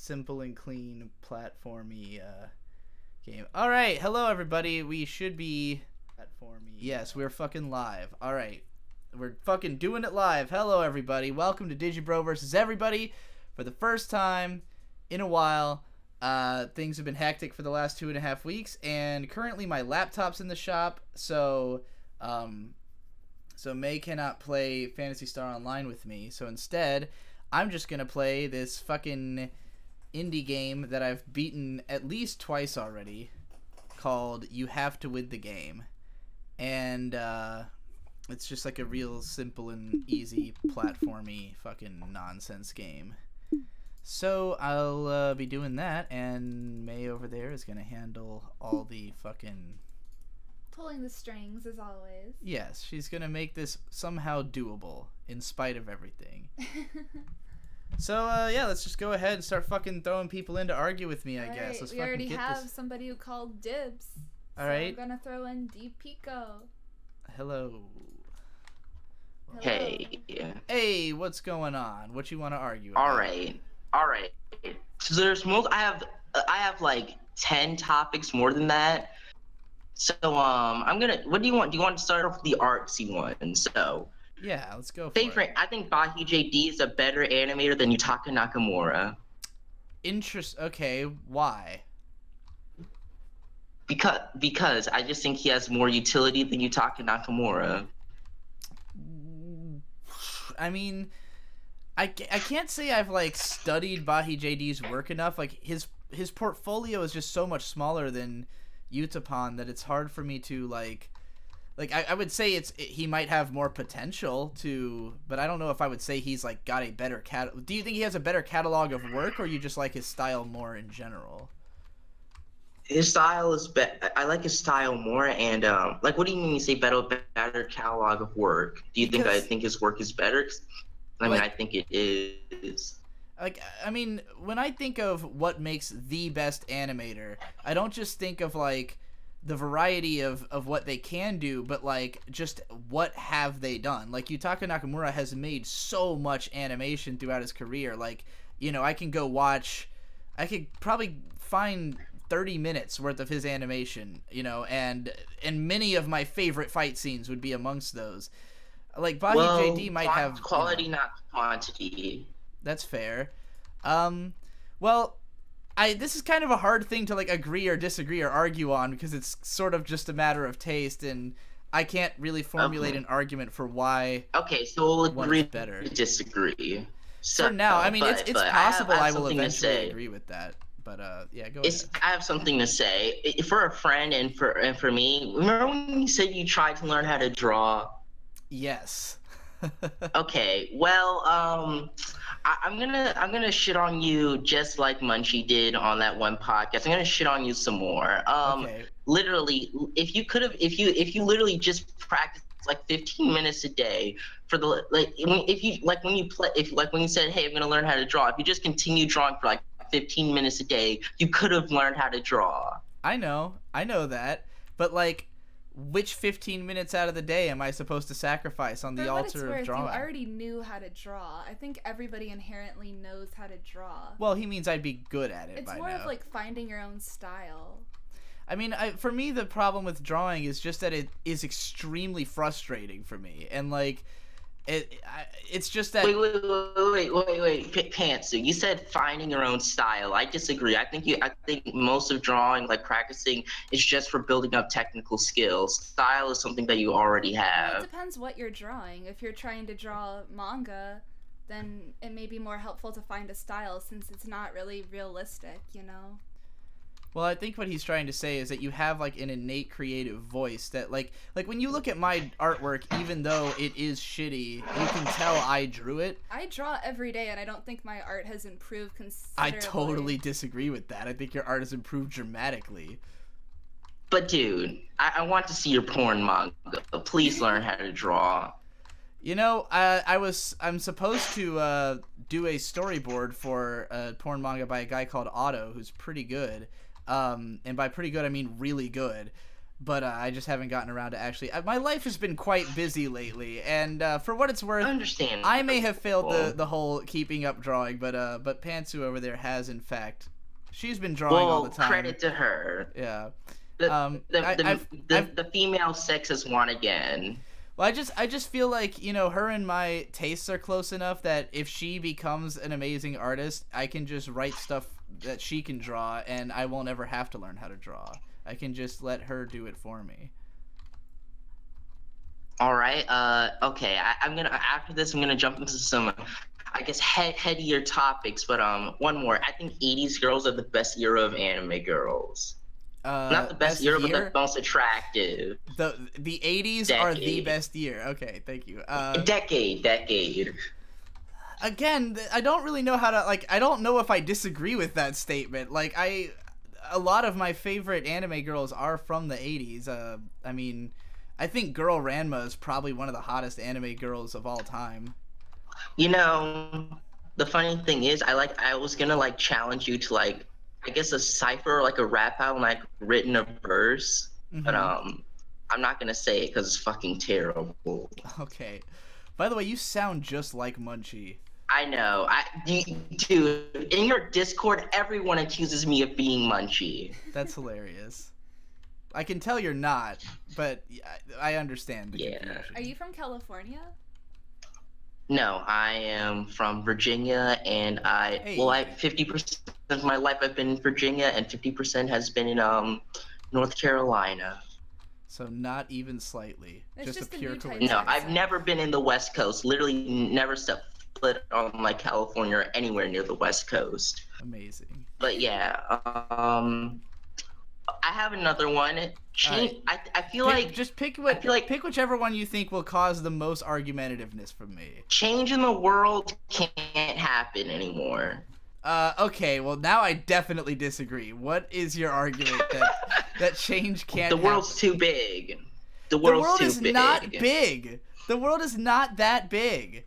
simple and clean platformy game. All right, hello everybody. We should be platformy. Yes, we're fucking live. All right, we're fucking doing it live. Hello everybody. Welcome to DIGIBRO versus everybody for the first time in a while. Things have been hectic for the last 2.5 weeks, and currently my laptop's in the shop, so May cannot play Phantasy Star Online with me. So instead, I'm just gonna play this fucking indie game that I've beaten at least twice already, called You Have to Win the Game, and it's just like a real simple and easy platformy fucking nonsense game. So I'll be doing that, and May over there is gonna handle all the fucking pulling the strings, as always. Yes, she's gonna make this somehow doable in spite of everything. So yeah, let's just go ahead and start fucking throwing people in to argue with me, I guess. Let's we fucking already get have this. somebody who called dibs. All right. I'm gonna throw in Deep Pico. Hello. Hey. Hey, what's going on? What you want to argue about? All right. So there's I have like 10 topics more than that. So what do you want? Do you want to start off with the artsy one? So yeah, let's go for it. I think Bahi JD is a better animator than Yutaka Nakamura. Okay, why? Because I just think he has more utility than Yutaka Nakamura. I mean, I can't say I've like studied Bahi JD's work enough. Like his portfolio is just so much smaller than Utapon that it's hard for me to like I would say he might have more potential to, but I don't know if I would say he's like got a better do you think he has a better catalog of work, or you just like his style more in general? His style is I like his style more, and like, what do you mean you say better catalog of work? Do you think I think his work is better? I mean, I think it is. Like, I mean, when I think of what makes the best animator, I don't just think of like the variety of what they can do, but like just what have they done. Like Yutaka Nakamura has made so much animation throughout his career. Like, you know, I could probably find 30 minutes worth of his animation, you know, and many of my favorite fight scenes would be amongst those. Like Bahi JD might have quality, not quantity. That's fair. Well, this is kind of a hard thing to like agree or disagree or argue on, because it's sort of just a matter of taste, and I can't really formulate an argument for why. Okay, so we'll agree better. To disagree. So for now, I mean, it's possible I will eventually agree with that. But yeah, go ahead. I have something to say. For a friend and for me, remember when you said you tried to learn how to draw? Yes. Okay, well, I'm gonna shit on you just like Munchie did on that one podcast. I'm gonna shit on you some more. Okay. Literally, if you literally just practice like 15 minutes a day for the when you said, hey, I'm gonna learn how to draw. If you just continue drawing for like 15 minutes a day, you could have learned how to draw. I know that, but like, which 15 minutes out of the day am I supposed to sacrifice on the altar of drawing? You already knew how to draw. I think everybody inherently knows how to draw. Well, he means I'd be good at it by now. It's more of like finding your own style. I mean, for me, the problem with drawing is just that it is extremely frustrating for me, and like, it's just that. Wait, Pantsu. You said finding your own style. I disagree. I think most of drawing, like practicing, is just for building up technical skills. Style is something that you already have. Well, it depends what you're drawing. If you're trying to draw manga, then it may be more helpful to find a style, since it's not really realistic, you know? Well, I think what he's trying to say is that you have like an innate creative voice that like when you look at my artwork, even though it is shitty, you can tell I drew it. I draw every day, and I don't think my art has improved considerably. I totally disagree with that. I think your art has improved dramatically. But dude, I want to see your porn manga. Please learn how to draw. You know, I'm supposed to do a storyboard for a porn manga by a guy called Otto, who's pretty good. And by pretty good, I mean really good. but I just haven't gotten around to actually. My life has been quite busy lately, and for what it's worth, I understand. I may have failed the whole keeping up drawing, but Pantsu over there has, in fact. She's been drawing all the time. Credit to her. Yeah. The female sex has won again. Well, I just feel like, you know, her and my tastes are close enough that if she becomes an amazing artist, I can just write stuff that she can draw, and I won't ever have to learn how to draw. I can just let her do it for me. All right. Okay. After this, I'm gonna jump into some, I guess, headier topics. But one more. I think '80s girls are the best era of anime girls. Not the best era, but the most attractive. The '80s are the best year. Okay, thank you. Decade. Again, I don't really know how to, like, I don't know if I disagree with that statement. Like, a lot of my favorite anime girls are from the '80s. I mean, I think Girl Ranma is probably one of the hottest anime girls of all time. You know, the funny thing is, I was gonna like challenge you to like, I guess a cipher or like a rap album, like written a verse, but I'm not gonna say it because it's fucking terrible. Okay. By the way, you sound just like Munchie. I know. Dude, in your Discord, everyone accuses me of being Munchie. That's hilarious. I can tell you're not, but I understand the confusion. Are you from California? No, I am from Virginia, and 50% of my life I've been in Virginia, and 50% has been in North Carolina. So not even slightly. It's just a pure new type coincidence. No, I've never been in the West Coast. Literally never stepped foot on like California or anywhere near the West Coast. Amazing. But yeah, I have another one. Right. I feel like just pick pick whichever one you think will cause the most argumentativeness from me. Change in the world can't happen anymore. Okay, well now I definitely disagree. What is your argument that change can't The world's happen? too big. The world too is big. not big. The world is not that big.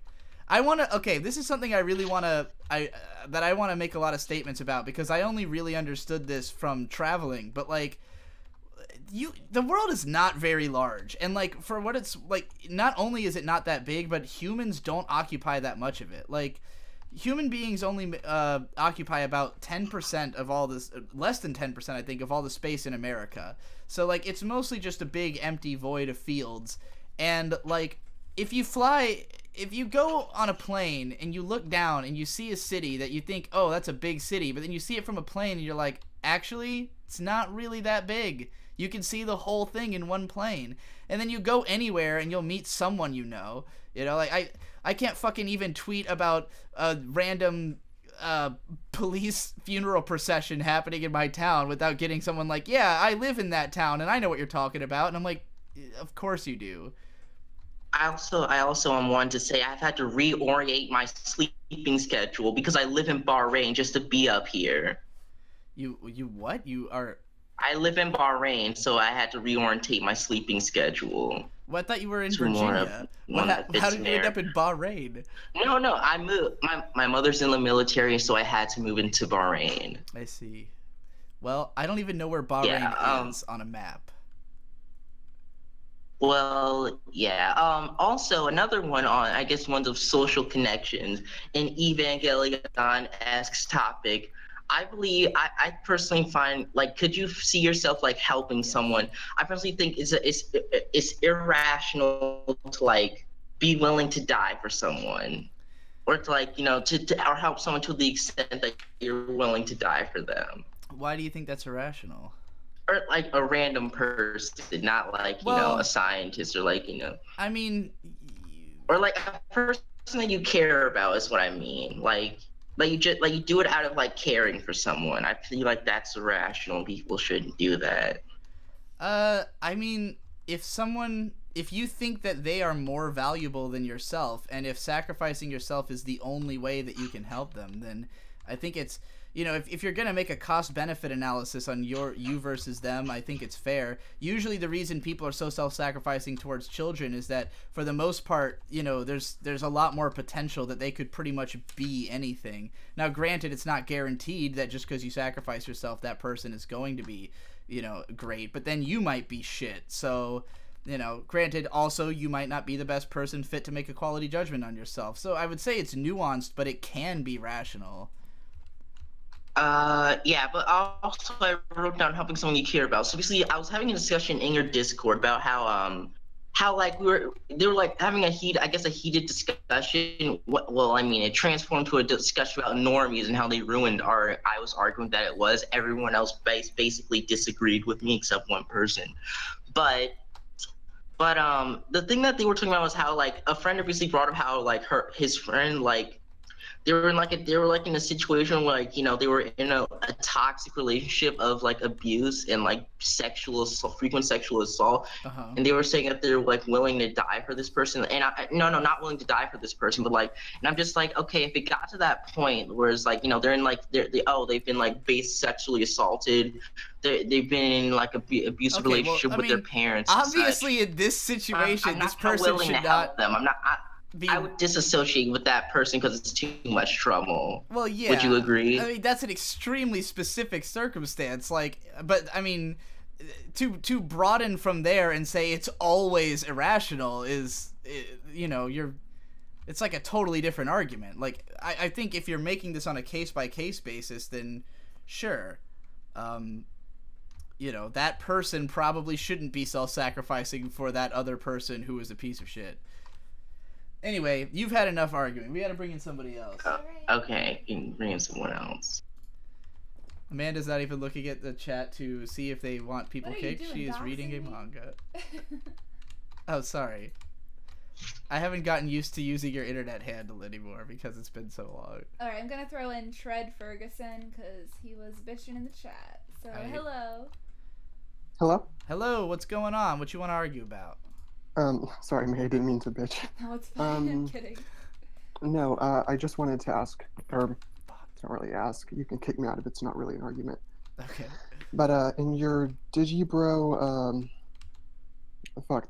Okay, this is something I really want to make a lot of statements about, because I only really understood this from traveling, but like the world is not very large, and like for what it's like, not only is it not that big, but humans don't occupy that much of it. Like human beings only occupy about 10% of all this, less than 10% I think, of all the space in America. So like it's mostly just a big empty void of fields. And like if you go on a plane and you look down and you see a city that you think, oh, that's a big city, but then you see it from a plane and you're like, actually, it's not really that big. You can see the whole thing in one plane. And then you go anywhere and you'll meet someone you know. You know, like I can't fucking even tweet about a random police funeral procession happening in my town without getting someone like, yeah, I live in that town and I know what you're talking about. And I'm like, of course you do. I also am one to say I've had to reorient my sleeping schedule because I live in Bahrain just to be up here. You what? You are... I live in Bahrain, so I had to reorientate my sleeping schedule. Well, I thought you were in Virginia. How did you end up in Bahrain? No, I moved. My mother's in the military, so I had to move into Bahrain. I see. Well, I don't even know where Bahrain is on a map. Well, yeah. Also, another one on, I guess, one of social connections, an Evangelion-esque topic. I believe, I personally find, like, could you see yourself, like, helping someone? I personally think it's irrational to, like, be willing to die for someone. Or to, like, you know, or help someone to the extent that you're willing to die for them. Why do you think that's irrational? Or like a random person, not like, you know, a scientist, or like, you know. I mean, or like a person that you care about is what I mean. Like you do it out of like caring for someone. I feel like that's irrational. People shouldn't do that. I mean, if you think that they are more valuable than yourself, and if sacrificing yourself is the only way that you can help them, then I think it's, you know, if you're going to make a cost-benefit analysis on you versus them, I think it's fair. Usually the reason people are so self-sacrificing towards children is that, for the most part, you know, there's a lot more potential that they could pretty much be anything. Now, granted, it's not guaranteed that just because you sacrifice yourself, that person is going to be, great, but then you might be shit. So, granted, also, you might not be the best person fit to make a quality judgment on yourself. So I would say it's nuanced, but it can be rational. Yeah, but also I wrote down helping someone you care about. So basically, I was having a discussion in your Discord about how like they were like having a heated discussion. Well, I mean, it transformed to a discussion about normies and how they ruined our. I was arguing that it was everyone else basically disagreed with me except one person, but the thing that they were talking about was how like a friend obviously brought up how like his friend like they were in a situation where like they were in a toxic relationship of like abuse and like frequent sexual assault, and they were saying that they're like willing to die for this person, and no, not willing to die for this person, but like, and I'm just like, okay, if it got to that point where it's like they're in like they've been like sexually assaulted, they've been in like abusive relationship with their parents. Obviously, in this situation, this person should not. Them. I would disassociate with that person because it's too much trouble. Well, yeah. Would you agree? I mean, that's an extremely specific circumstance. Like, but I mean, to broaden from there and say it's always irrational is, it's like a totally different argument. Like, I think if you're making this on a case-by-case basis, then sure. That person probably shouldn't be self-sacrificing for that other person who is a piece of shit. Anyway, you've had enough arguing. We gotta bring in somebody else. Okay, you can bring in someone else. Amanda's not even looking at the chat to see if they want people kicked. She is reading a manga. Oh, sorry. I haven't gotten used to using your internet handle anymore because it's been so long. Alright, I'm gonna throw in Tread Ferguson because he was bitching in the chat. So, hello. Hello? Hello, what's going on? What you want to argue about? Sorry, May, I didn't mean to bitch. No, it's fine. I'm kidding. No, I just wanted to ask, or don't really ask. You can kick me out if it's not really an argument. Okay. But in your DIGIBRO,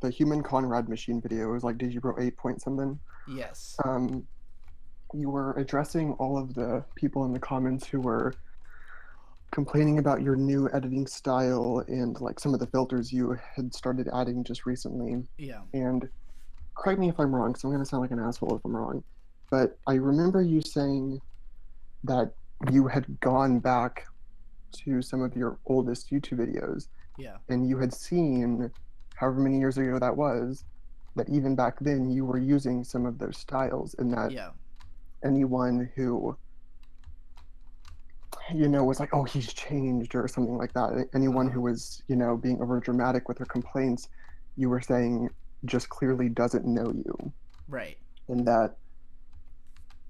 the Human Conrad Machine video, it was like DIGIBRO 8 point something. Yes. You were addressing all of the people in the comments who were complaining about your new editing style and like some of the filters you had started adding just recently. Yeah. And correct me if I'm wrong, because I'm going to sound like an asshole if I'm wrong, but I remember you saying that you had gone back to some of your oldest YouTube videos. Yeah. And you had seen, however many years ago that was, that even back then you were using some of those styles, and that anyone who was like, oh, he's changed or something like that. Anyone who was, being over dramatic with their complaints, you were saying just clearly doesn't know you. Right. And that,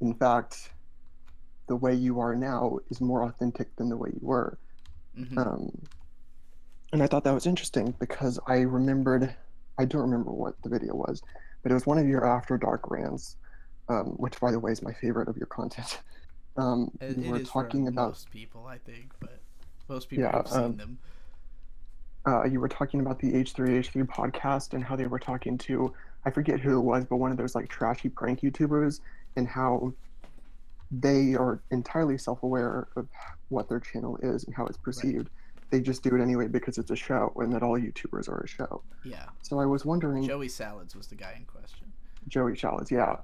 in fact, the way you are now is more authentic than the way you were. Mm-hmm. And I thought that was interesting because I don't remember what the video was, but it was one of your After Dark rants, which, by the way, is my favorite of your content. You were talking about most people, I think, but most people have seen them. You were talking about the H3H3 podcast and how they were talking to, I forget who it was, but one of those like trashy prank YouTubers, and how they are entirely self-aware of what their channel is and how it's perceived. Right. They just do it anyway because it's a show, and that all YouTubers are a show. Yeah. So I was wondering. Joey Salads was the guy in question. Joey Salads, yeah.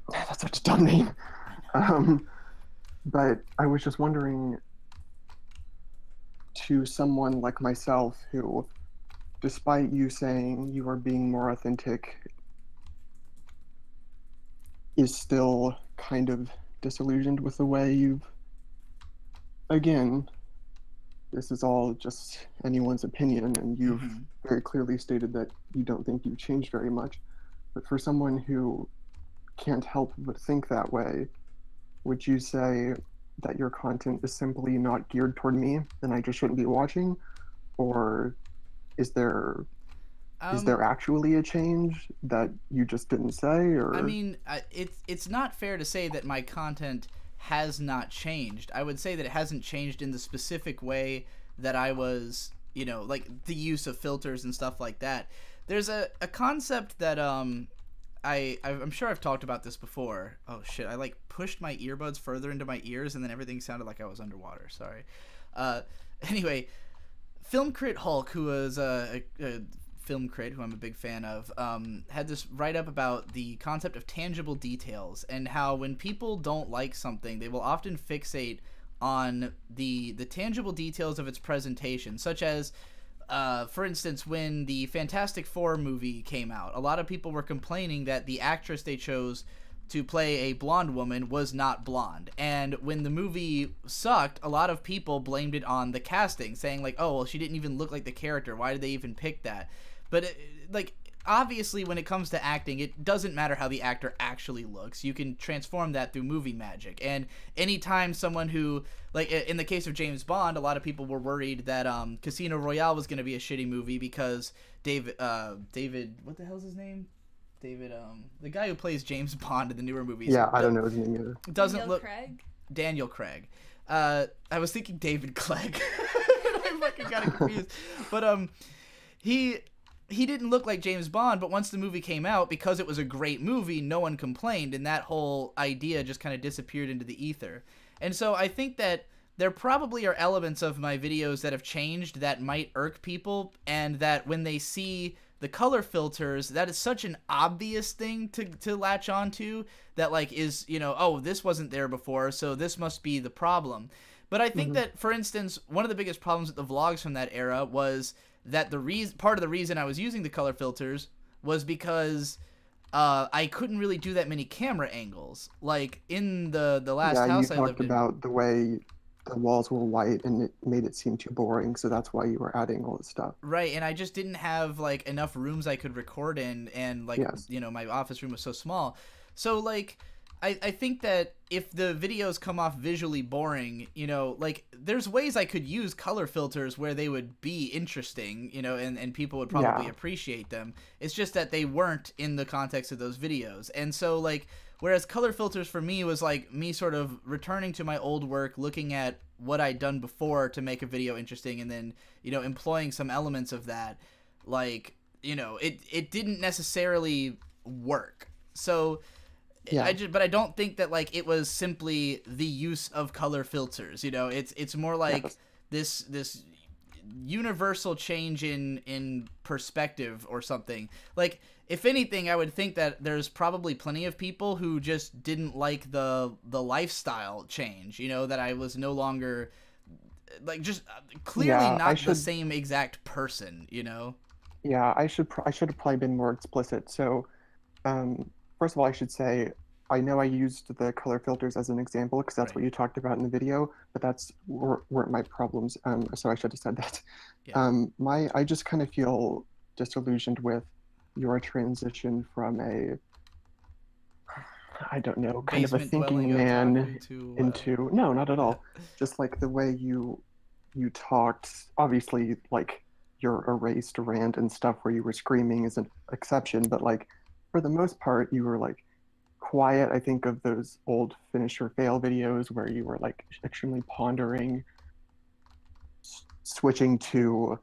That's such a dumb name. But I was just wondering, to someone like myself who, despite you saying you are being more authentic, is still kind of disillusioned with the way you've, again, this is all just anyone's opinion, and you've very clearly stated that you don't think you've changed very much. But for someone who can't help but think that way, would you say that your content is simply not geared toward me and I just shouldn't be watching? Or is there actually a change that you just didn't say? Or I mean, it's not fair to say that my content has not changed. I would say that it hasn't changed in the specific way that I was, like the use of filters and stuff like that. There's a concept that I'm sure I've talked about this before. Oh shit, I like pushed my earbuds further into my ears and then everything sounded like I was underwater. Sorry. Anyway, Film Crit Hulk, who was a film crit who I'm a big fan of, had this write-up about the concept of tangible details and how when people don't like something, they will often fixate on the tangible details of its presentation, such as, for instance, when the Fantastic Four movie came out, a lot of people were complaining that the actress they chose to play a blonde woman was not blonde. And when the movie sucked, a lot of people blamed it on the casting, saying like, oh, well, she didn't even look like the character. Why did they even pick that? But, like, obviously when it comes to acting, it doesn't matter how the actor actually looks. You can transform that through movie magic. And anytime someone who, like, in the case of James Bond, a lot of people were worried that Casino Royale was going to be a shitty movie because David, what the hell's his name? David, the guy who plays James Bond in the newer movies. Yeah, I don't know his name either. Daniel Craig. I was thinking David Clegg. I fucking got it confused. But, he didn't look like James Bond, but once the movie came out, because it was a great movie, no one complained, and that whole idea just kind of disappeared into the ether. And so I think that there probably are elements of my videos that have changed that might irk people, and that when they see the color filters, that is such an obvious thing to latch onto, that, like, is, you know, oh, this wasn't there before, so this must be the problem. But I think that, for instance, one of the biggest problems with the vlogs from that era was that part of the reason I was using the color filters was because I couldn't really do that many camera angles. Like in the last house I lived in. Yeah, you talked about the way the walls were white and it made it seem too boring, so that's why you were adding all this stuff. Right, and I just didn't have like enough rooms I could record in, and like you know, my office room was so small. So like I think that if the videos come off visually boring, you know, like there's ways I could use color filters where they would be interesting, you know, and people would probably appreciate them. It's just that they weren't in the context of those videos. And so like, whereas color filters for me was like me sort of returning to my old work, looking at what I'd done before to make a video interesting, and then, you know, employing some elements of that, like, you know, it didn't necessarily work. So but I don't think that like it was simply the use of color filters, you know. It's more like this universal change in perspective or something. Like, if anything, I would think that there's probably plenty of people who just didn't like the lifestyle change, you know, that I was no longer like just clearly not the same exact person, you know. Yeah, I should have probably been more explicit. So first of all, I should say, I know I used the color filters as an example because that's what you talked about in the video, but that's weren't my problems. So I should have said that. Yeah. I just kind of feel disillusioned with your transition from I don't know, kind of a thinking man into no, not at all. Just like the way you talked, obviously, like your erased rant and stuff where you were screaming is an exception, but like for the most part, you were like quiet. I think of those old finish or fail videos where you were like extremely pondering, switching to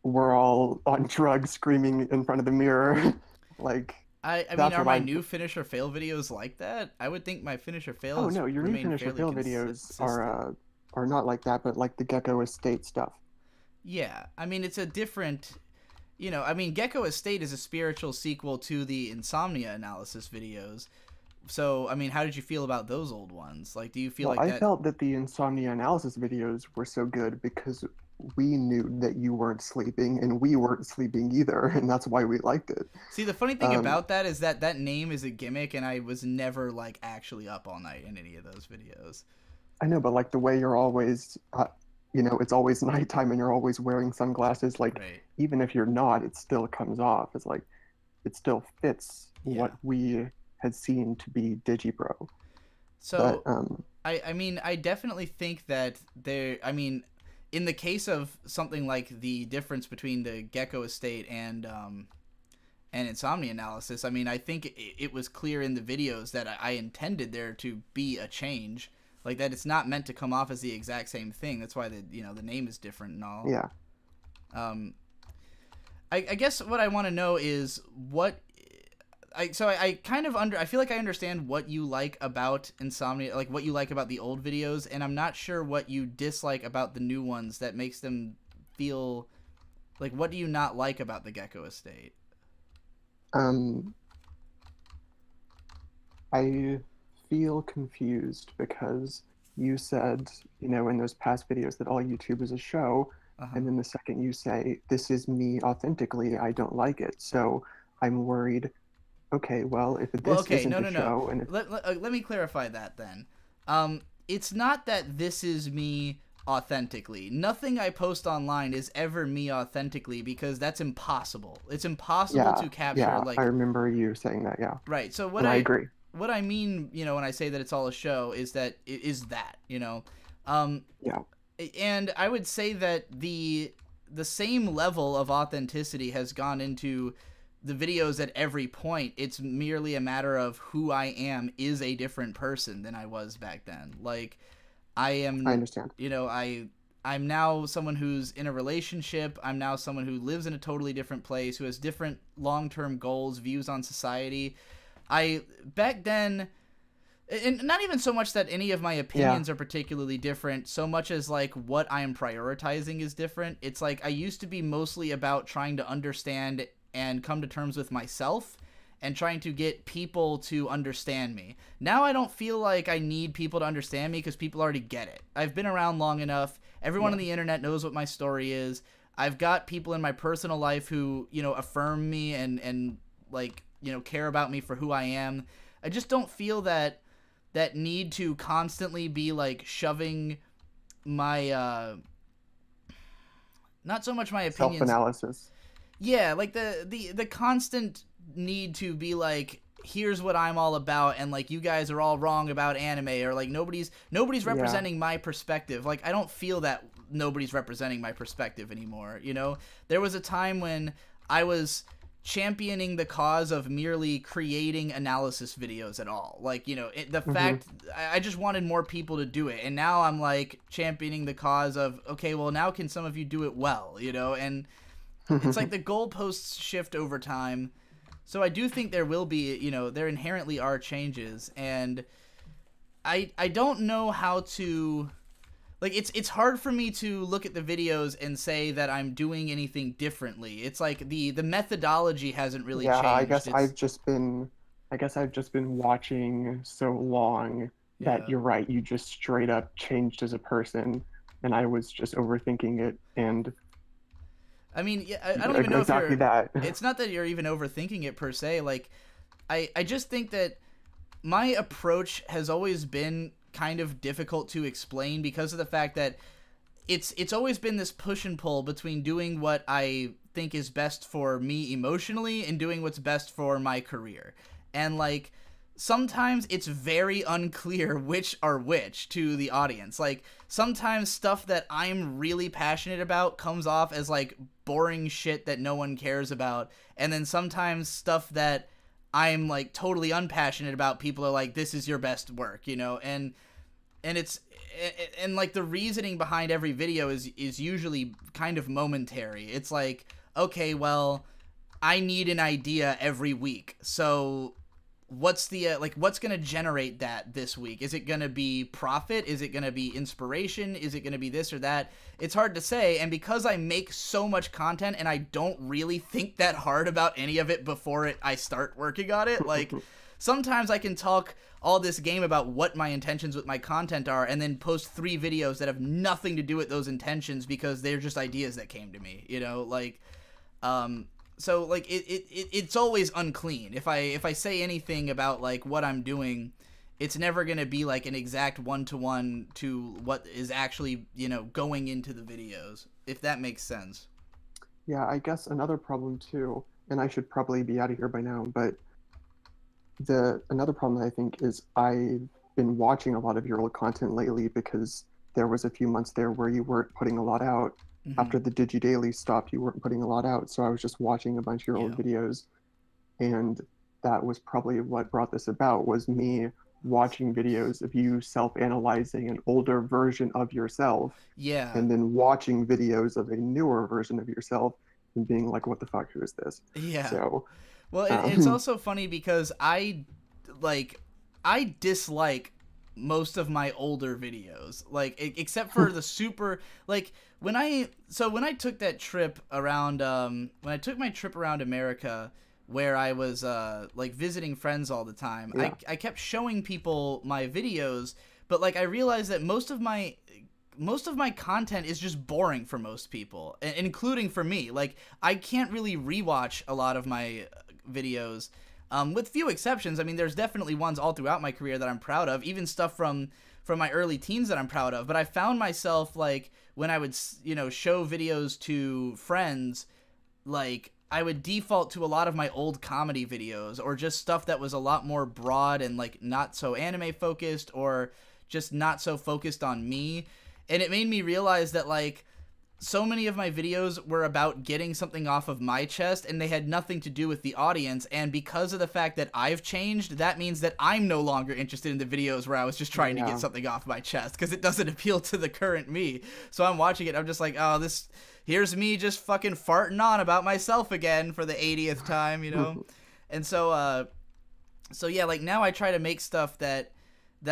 we're all on drugs screaming in front of the mirror. Like, I mean, are my new finish or fail videos like that? I would think my finish or fail. Oh no, your new finish or fail videos are not like that, but like the Gecko Estate stuff. Yeah, I mean, it's a different. You know, I mean, Gecko Estate is a spiritual sequel to the Insomnia analysis videos. So, I mean, how did you feel about those old ones? Like, do you feel I felt that the Insomnia analysis videos were so good because we knew that you weren't sleeping and we weren't sleeping either, and that's why we liked it. See, the funny thing about that is that name is a gimmick, and I was never, like, actually up all night in any of those videos. I know, but, like, the way you're always... you know, it's always nighttime and you're always wearing sunglasses. Like, even if you're not, it still comes off. It's like, it still fits what we had seen to be DIGIBRO. So, but, I mean, I definitely think that I mean, in the case of something like the difference between the Gecko Estate and Insomnia analysis, I mean, I think it was clear in the videos that I intended there to be a change. Like, that it's not meant to come off as the exact same thing. That's why the name is different and all. Yeah. I guess what I want to know is I feel like I understand what you like about Insomnia, like what you like about the old videos, and I'm not sure what you dislike about the new ones that makes them feel like, what do you not like about the Gecko Estate? I feel confused because you said, you know, in those past videos that all YouTube is a show, and then the second you say, this is me authentically, I don't like it. So I'm worried, okay, well, if this isn't a show... And if... let me clarify that then. It's not that this is me authentically. Nothing I post online is ever me authentically, because that's impossible. It's impossible to capture. Yeah, like, I remember you saying that, yeah. Right, so I agree. What I mean, you know, when I say that it's all a show is that it is that, you know. Yeah. And I would say that the same level of authenticity has gone into the videos at every point. It's merely a matter of who I am is a different person than I was back then. Like, I understand. You know, I'm now someone who's in a relationship. I'm now someone who lives in a totally different place, who has different long-term goals, views on society. Back then, and not even so much that any of my opinions are particularly different, so much as like what I am prioritizing is different. It's like I used to be mostly about trying to understand and come to terms with myself and trying to get people to understand me. Now I don't feel like I need people to understand me, because people already get it. I've been around long enough. Everyone on the internet knows what my story is. I've got people in my personal life who, you know, affirm me and like, you know, care about me for who I am. I just don't feel that need to constantly be like shoving my not so much my opinions, self-analysis. Yeah, like the constant need to be like, here's what I'm all about, and like, you guys are all wrong about anime, or like nobody's representing my perspective. Like, I don't feel that nobody's representing my perspective anymore, you know? There was a time when I was championing the cause of merely creating analysis videos at all. Like, you know, the fact I just wanted more people to do it, and now I'm like championing the cause of, okay, well, now can some of you do it well, you know? And it's like the goalposts shift over time. So I do think there will be, you know, there inherently are changes, and I don't know how to, like, it's hard for me to look at the videos and say that I'm doing anything differently. It's like the methodology hasn't really changed. I guess I've just been watching so long that you're right. You just straight up changed as a person, and I was just overthinking it. And I mean, I don't even know exactly if that. It's not that you're even overthinking it per se. Like, I just think that my approach has always been kind of difficult to explain, because of the fact that it's always been this push and pull between doing what I think is best for me emotionally and doing what's best for my career. And like, sometimes it's very unclear which are which to the audience. Like, sometimes stuff that I'm really passionate about comes off as like boring shit that no one cares about, and then sometimes stuff that I'm like totally unpassionate about, people are like, this is your best work, you know? And it's, and like the reasoning behind every video is usually kind of momentary. It's like, okay, well, I need an idea every week, so what's the like, what's gonna generate that this week? Is it gonna be profit? Is it gonna be inspiration? Is it gonna be this or that? It's hard to say. And because I make so much content and I don't really think that hard about any of it before I start working on it, like, sometimes I can talk all this game about what my intentions with my content are, and then post 3 videos that have nothing to do with those intentions, because they're just ideas that came to me, you know? Like, so like it's always unclean. If I say anything about like what I'm doing, it's never gonna be like an exact one-to-one to what is actually, you know, going into the videos, if that makes sense. Yeah, I guess another problem too, and I should probably be out of here by now, but another problem I think is I've been watching a lot of your old content lately, because there was a few months there where you weren't putting a lot out. After the DigiDaily stopped, you weren't putting a lot out, so I was just watching a bunch of your old videos, and that was probably what brought this about, was me watching videos of you self-analyzing an older version of yourself, and then watching videos of a newer version of yourself and being like, what the fuck, who is this? So, well, it's also funny because I dislike most of my older videos, like except for the super, like when I took that trip around when I took my trip around America, where I was like visiting friends all the time, Yeah. I kept showing people my videos, but like I realized that most of my content is just boring for most people, including for me. Like I can't really rewatch a lot of my videos. With few exceptions. I mean, there's definitely ones all throughout my career that I'm proud of, even stuff from my early teens that I'm proud of. But I found myself, like, when I would, show videos to friends, like, I would default to a lot of my old comedy videos, or just stuff that was a lot more broad and, like, not so anime focused, or just not so focused on me. And it made me realize that, like, so many of my videos were about getting something off of my chest, and they had nothing to do with the audience. And because of the fact that I've changed, that means that I'm no longer interested in the videos where I was just trying to get something off my chest, because it doesn't appeal to the current me. So I'm watching it, I'm just like, oh, here's me just fucking farting on about myself again for the 80th time, And so yeah, like now I try to make stuff that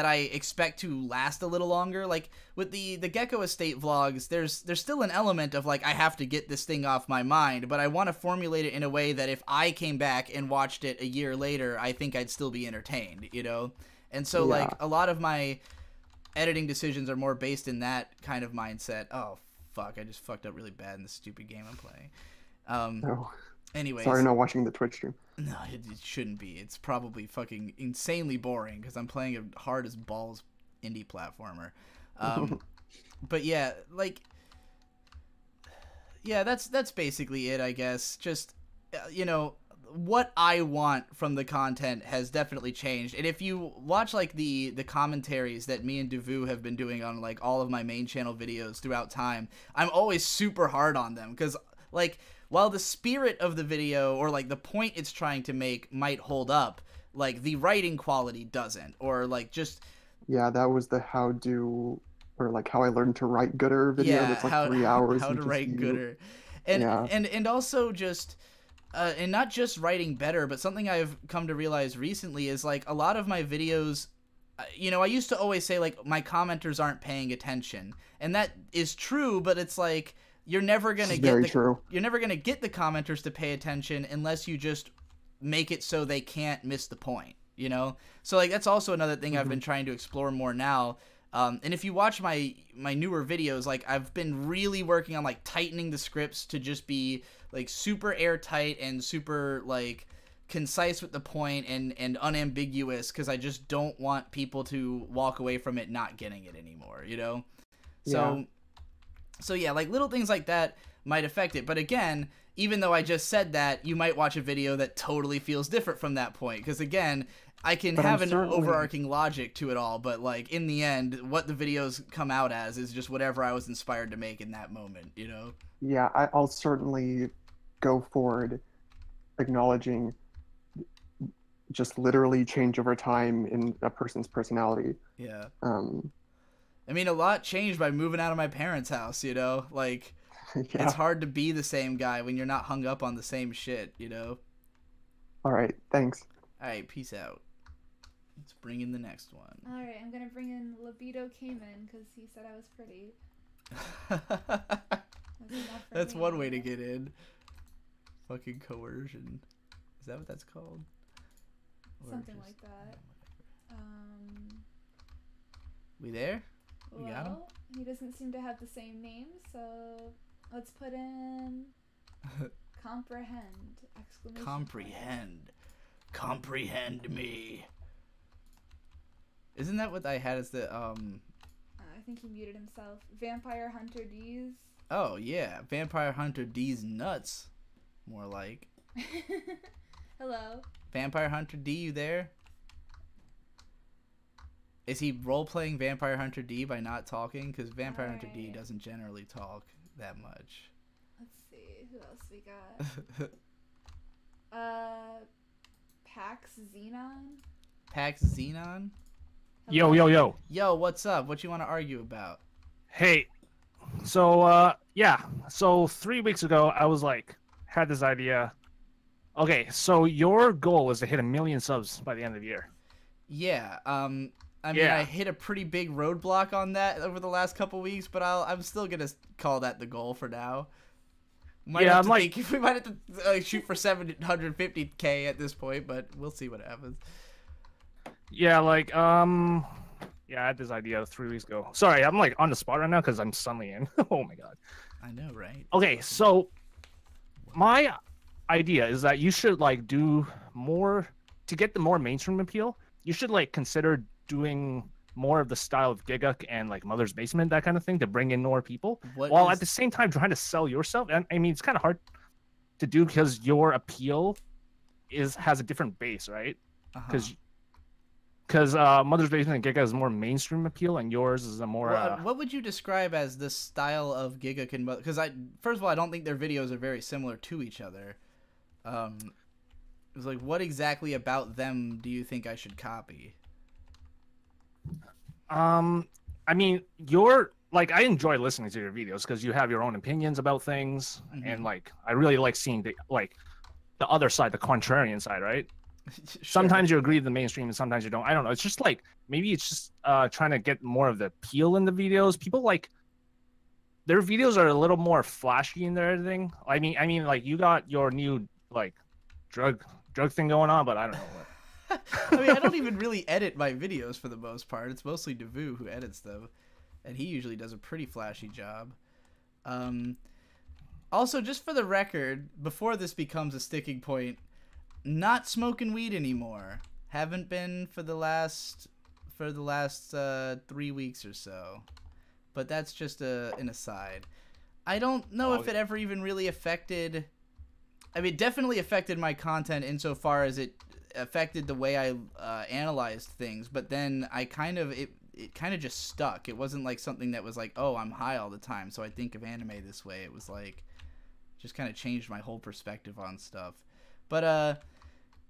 I expect to last a little longer. Like with the Gecko Estate vlogs, there's still an element of like, I have to get this thing off my mind, but I want to formulate it in a way that if I came back and watched it a year later, I think I'd still be entertained, And so like a lot of my editing decisions are more based in that kind of mindset. Oh fuck, I just fucked up really bad in the stupid game I'm playing. No. Anyways. Sorry, not watching the Twitch stream. No, it shouldn't be. It's probably fucking insanely boring because I'm playing a hard as balls indie platformer. But yeah, like, yeah, that's basically it, I guess. Just, what I want from the content has definitely changed. And if you watch like the commentaries that me and Devu have been doing on like all of my main channel videos throughout time, I'm always super hard on them because like, while the spirit of the video or like the point it's trying to make might hold up, like the writing quality doesn't, or like just that was the how I learned to write gooder video. That's like 3 hours. How to write gooder, and also just and not just writing better, but something I've come to realize recently is like a lot of my videos. I used to always say like my commenters aren't paying attention, and that is true, but it's like. You're never gonna get the commenters to pay attention unless you just make it so they can't miss the point, So like that's also another thing I've been trying to explore more now. And if you watch my newer videos, like I've been really working on like tightening the scripts to just be like super airtight and super like concise with the point and unambiguous, because I just don't want people to walk away from it not getting it anymore, So yeah, like little things like that might affect it. But again, even though I just said that, you might watch a video that totally feels different from that point. Because again, I can have an overarching logic to it all, but like in the end, what the videos come out as is just whatever I was inspired to make in that moment, Yeah, I'll certainly go forward acknowledging just literally change over time in a person's personality. Yeah. I mean, a lot changed by moving out of my parents' house, Like, It's hard to be the same guy when you're not hung up on the same shit, All right, thanks. All right, peace out. Let's bring in the next one. All right, I'm going to bring in Libido Cayman because he said I was pretty. That's one way to get in. Fucking coercion. Is that what that's called? Something like that. We there? We got him? He doesn't seem to have the same name, so let's put in comprehend! Comprehend. Comprehend me. Isn't that what I had as the I think he muted himself. Vampire Hunter D's. Oh yeah, Vampire Hunter D's nuts. More like. Hello. Vampire Hunter D, you there? Is he role-playing Vampire Hunter D by not talking? Because Vampire Hunter D doesn't generally talk that much. Let's see. Who else we got? Pax Xenon? Pax Xenon? Yo, yo, yo. Yo, what's up? What you want to argue about? Hey. So, yeah. So 3 weeks ago, I was like, had this idea. Okay, so your goal was to hit 1 million subs by the end of the year. Yeah, I mean, I hit a pretty big roadblock on that over the last couple weeks, but I'm still gonna call that the goal for now. We might have to shoot for 750K at this point, but we'll see what happens. Yeah, like I had this idea 3 weeks ago. Sorry, I'm like on the spot right now because I'm suddenly in. Oh my god. I know, right? Okay, so my idea is that you should like do more to get the more mainstream appeal. You should like consider doing more of the style of Giga and like Mother's Basement, that kind of thing, to bring in more people, while at the same time trying to sell yourself. And I mean, it's kind of hard to do because your appeal has a different base, right? Because Mother's Basement and Giga is more mainstream appeal, and yours is a more. What would you describe as the style of Giga and Mother? Because first of all, I don't think their videos are very similar to each other. It was like, what exactly about them do you think I should copy? I mean, you're like, I enjoy listening to your videos because you have your own opinions about things, and like I really like seeing the other side, the contrarian side, right? Sure. Sometimes you agree with the mainstream and sometimes you don't. I don't know. It's just like maybe it's just trying to get more of the appeal in the videos. People like their videos are a little more flashy in their editing. I mean, like you got your new like drug thing going on, but I don't know what. I mean, I don't even really edit my videos for the most part. It's mostly Devu who edits them, and he usually does a pretty flashy job. Also, just for the record, before this becomes a sticking point, not smoking weed anymore. Haven't been for the last 3 weeks or so. But that's just an aside. I don't know if it ever even really affected. I mean, it definitely affected my content insofar as it affected the way I analyzed things, but then it kind of just stuck. It wasn't like something that was like, oh, I'm high all the time, so I think of anime this way. It was like just kind of changed my whole perspective on stuff. But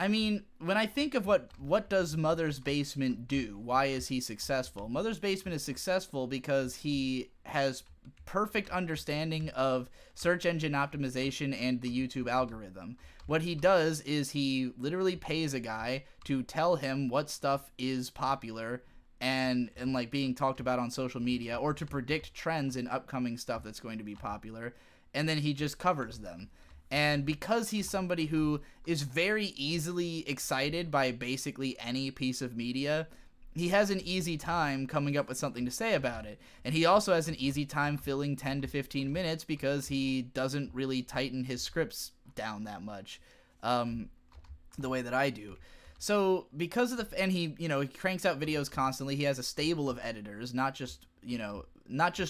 I mean, when I think of what does Mother's Basement do? Why is he successful? Mother's Basement is successful because he has perfect understanding of search engine optimization and the YouTube algorithm. What he does is he literally pays a guy to tell him what stuff is popular and like being talked about on social media, or to predict trends in upcoming stuff that's going to be popular, and then he just covers them. And because he's somebody who is very easily excited by basically any piece of media, he has an easy time coming up with something to say about it. And he also has an easy time filling 10 to 15 minutes because he doesn't really tighten his scripts down that much, the way that I do. So because of and he cranks out videos constantly. He has a stable of editors, not just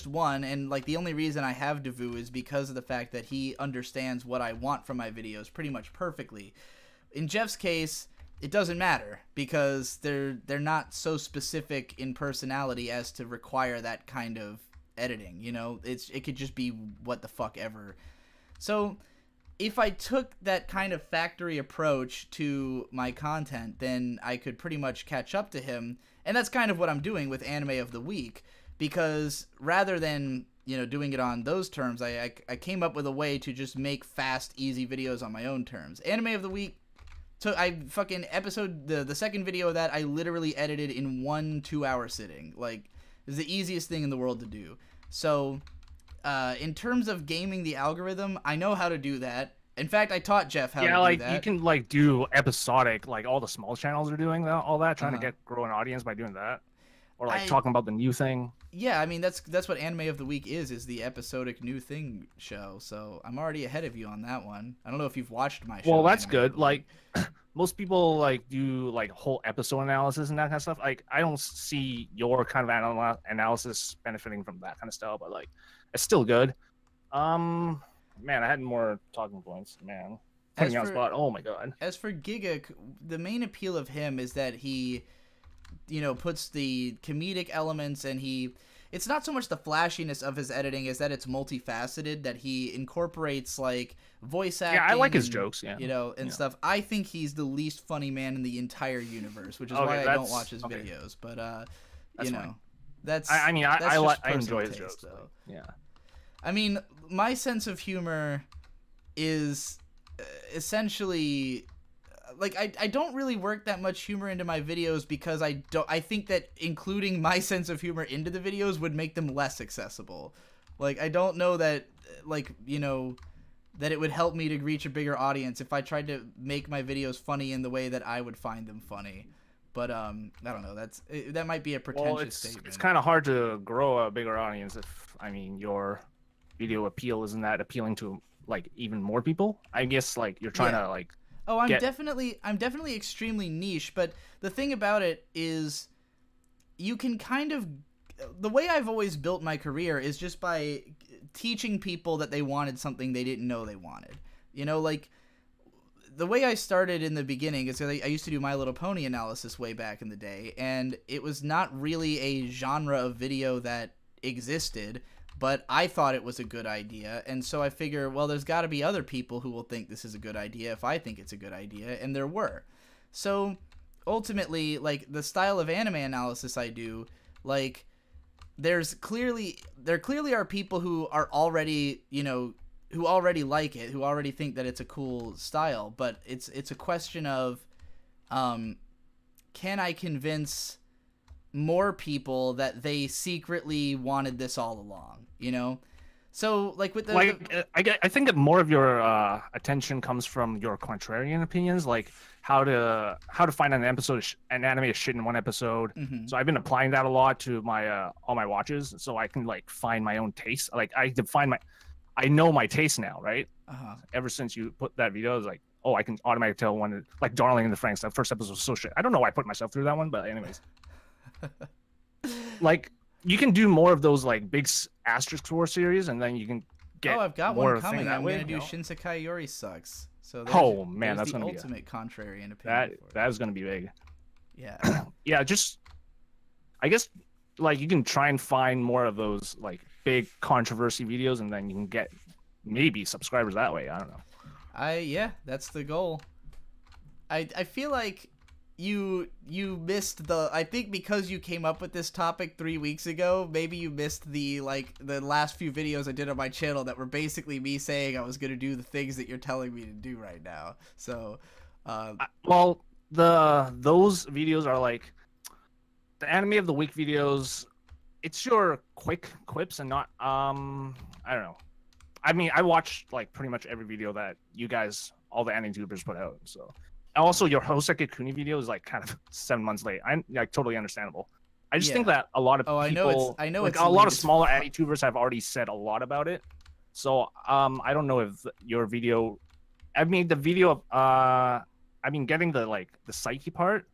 one. And like the only reason I have Devu is because of the fact that he understands what I want from my videos pretty much perfectly. In Jeff's case, it doesn't matter because they're not so specific in personality as to require that kind of editing. It could just be what the fuck ever. So if I took that kind of factory approach to my content, then I could pretty much catch up to him. And that's kind of what I'm doing with Anime of the Week, because rather than, doing it on those terms, I came up with a way to just make fast, easy videos on my own terms. Anime of the Week, so I fucking the second video of that, I literally edited in 1 2-hour sitting. Like, it's the easiest thing in the world to do. So in terms of gaming the algorithm, I know how to do that. In fact, I taught Jeff how to do that. Yeah, like you can like do episodic, like all the small channels are doing that, all that, trying to grow an audience by doing that, or like talking about the new thing. Yeah, I mean that's what Anime of the Week is the episodic new thing show. So I'm already ahead of you on that one. I don't know if you've watched my show. Well, that's good. Like most people like do like whole episode analysis and that kind of stuff. Like I don't see your kind of analysis benefiting from that kind of stuff, but like it's still good. Man, I had more talking points, man. Putting on spot. Oh my god. As for Giga, the main appeal of him is that he, puts the comedic elements, and it's not so much the flashiness of his editing as that it's multifaceted, that he incorporates like voice acting. Yeah, I like his jokes, yeah. Stuff. I think he's the least funny man in the entire universe, which is why I don't watch his videos. But that's I mean, I enjoy his jokes though. Yeah. I mean, my sense of humor is essentially like I don't really work that much humor into my videos because I think that including my sense of humor into the videos would make them less accessible. Like, I don't know that, like, you know, that it would help me to reach a bigger audience if I tried to make my videos funny in the way that I would find them funny. But I don't know. That might be a pretentious statement. It's kind of hard to grow a bigger audience if, I mean, your video appeal isn't that appealing to like even more people. I guess like you're trying to like. Oh, I'm definitely extremely niche. But the thing about it is, you can kind of. The way I've always built my career is just by teaching people that they wanted something they didn't know they wanted. You know, like, the way I started in the beginning is I used to do My Little Pony analysis way back in the day, and it was not really a genre of video that existed, but I thought it was a good idea, and so I figure, well, there's got to be other people who will think this is a good idea if I think it's a good idea, and there were. So, ultimately, like, the style of anime analysis I do, like, there clearly are people who are already, you know, who already like it, who already think that it's a cool style, but it's a question of, can I convince more people that they secretly wanted this all along, you know? So, like, with I think that more of your attention comes from your contrarian opinions, like how to find an anime is shit in one episode. Mm-hmm. So I've been applying that a lot to my all my watches, so I can like find my own taste. Like I know my taste now, right? Ever since you put that video, I was like, oh, I can automatically tell when, like, Darling in the Franxx, that first episode was so shit. I don't know why I put myself through that one, but anyways. Like, you can do more of those, like, big asterisk tour series, and then you can get I've got more one coming. I'm going to do you know? Shinsekai Yori Sucks. So man, that's the going to be ultimate contrarian opinion. That is going to be big. Yeah. Yeah, just, I guess, like, you can try and find more of those, like, big controversy videos, and then you can get maybe subscribers that way. I don't know. Yeah, that's the goal. I feel like you missed I think because you came up with this topic 3 weeks ago, maybe you missed the last few videos I did on my channel that were basically me saying I was going to do the things that you're telling me to do right now. So well, those videos are like the anime of the week videos. It's your quick clips and not I don't know. I mean, I watch like pretty much every video that you guys, all the anime YouTubers, put out. So, and also your Hoseki Kuni video is like kind of 7 months late. I'm like totally understandable. I just think that a lot of people, I know like, it's a lot of smaller anime YouTubers have already said a lot about it. So I don't know if your video, I mean the video of getting the psyche part.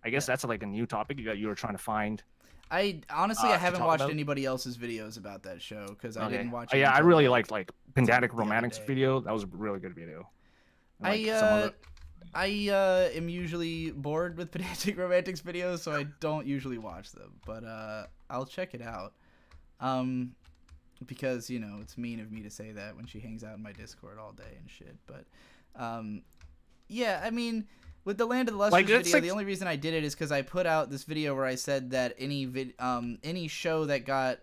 I guess that's like a new topic that you were trying to find. I honestly I haven't watched anybody else's videos about that show because I didn't watch it. Yeah, I really liked like Pedantic Romantics video. That was a really good video. And, I am usually bored with Pedantic Romantics videos, so I don't usually watch them. But I'll check it out. Because, you know, it's mean of me to say that when she hangs out in my Discord all day and shit. But yeah, I mean, with the Land of the Lustrous video, the only reason I did it is because I put out this video where I said that any show that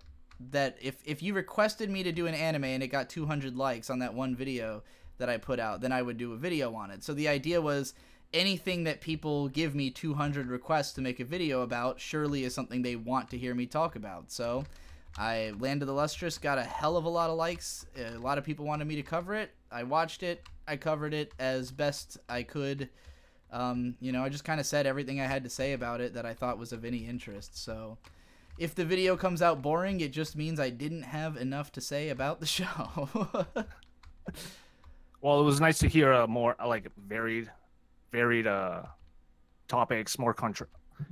if you requested me to do an anime and it got 200 likes on that one video that I put out, then I would do a video on it. So the idea was anything that people give me 200 requests to make a video about surely is something they want to hear me talk about. So Land of the Lustrous got a hell of a lot of likes. A lot of people wanted me to cover it. I watched it. I covered it as best I could. You know, I just kind of said everything I had to say about it that I thought was of any interest. So if the video comes out boring, it just means I didn't have enough to say about the show. Well, it was nice to hear more like varied topics, more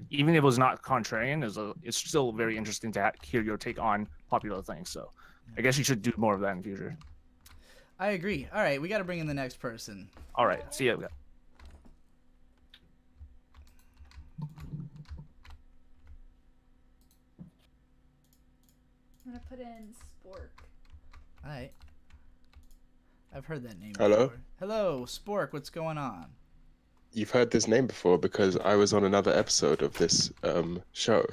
even if it was not contrarian, it's still very interesting to hear your take on popular things. So I guess you should do more of that in the future. I agree. All right, we got to bring in the next person. All right, see ya. I'm gonna put in Spork. Alright. I've heard that name Hello? before. Hello, Spork, what's going on? You've heard this name before because I was on another episode of this show.